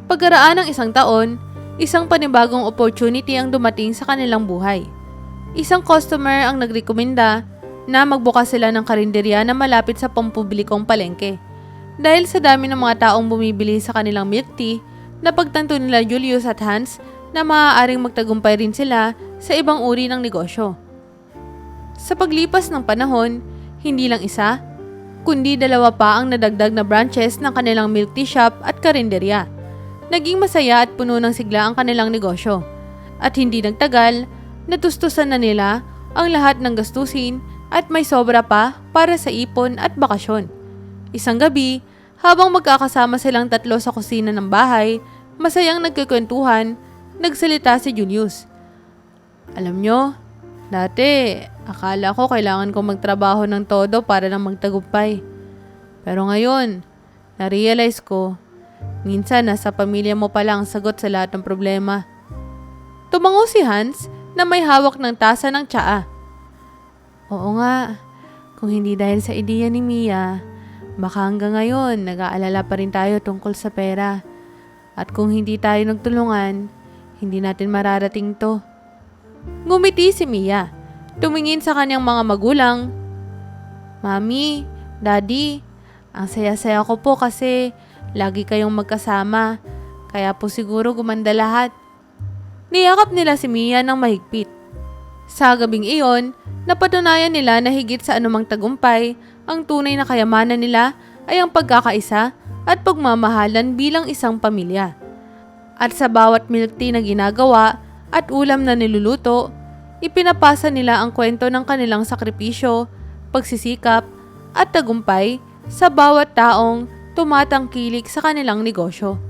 Pagkaraan ng isang taon, isang panibagong opportunity ang dumating sa kanilang buhay. Isang customer ang nagrekomenda na magbukas sila ng karinderya na malapit sa pampublikong palengke. Dahil sa dami ng mga taong bumibili sa kanilang milk tea, napagtanto nila Julius at Hans na maaaring magtagumpay rin sila sa ibang uri ng negosyo. Sa paglipas ng panahon, hindi lang isa, kundi 2 pa ang nadagdag na branches ng kanilang milk tea shop at karinderya. Naging masaya at puno ng sigla ang kanilang negosyo. At hindi nagtagal, natustusan na nila ang lahat ng gastusin at may sobra pa para sa ipon at bakasyon. Isang gabi, habang magkakasama silang 3 sa kusina ng bahay, masayang nagkikwentuhan, nagsalita si Julius. Alam nyo, dati akala ko kailangan kong magtrabaho ng todo para lang magtagumpay. Pero ngayon, na-realize ko, minsan nasa pamilya mo pala ang sagot sa lahat ng problema. Tumango si Hans na may hawak ng tasa ng tsaa. Oo nga, kung hindi dahil sa ideya ni Mia, Baka hanggang ngayon, nag-aalala pa rin tayo tungkol sa pera. At kung hindi tayo nagtulungan, hindi natin mararating to. Ngumiti si Mia. Tumingin sa kanyang mga magulang. Mami, Daddy, ang saya-saya ko po kasi lagi kayong magkasama. Kaya po siguro gumanda lahat. Niyakap nila si Mia ng mahigpit. Sa gabing iyon, napatunayan nila na higit sa anumang tagumpay, ang tunay na kayamanan nila ay ang pagkakaisa at pagmamahalan bilang isang pamilya. At sa bawat milk tea na ginagawa at ulam na niluluto, ipinapasa nila ang kwento ng kanilang sakripisyo, pagsisikap at tagumpay sa bawat taong tumatangkilik sa kanilang negosyo.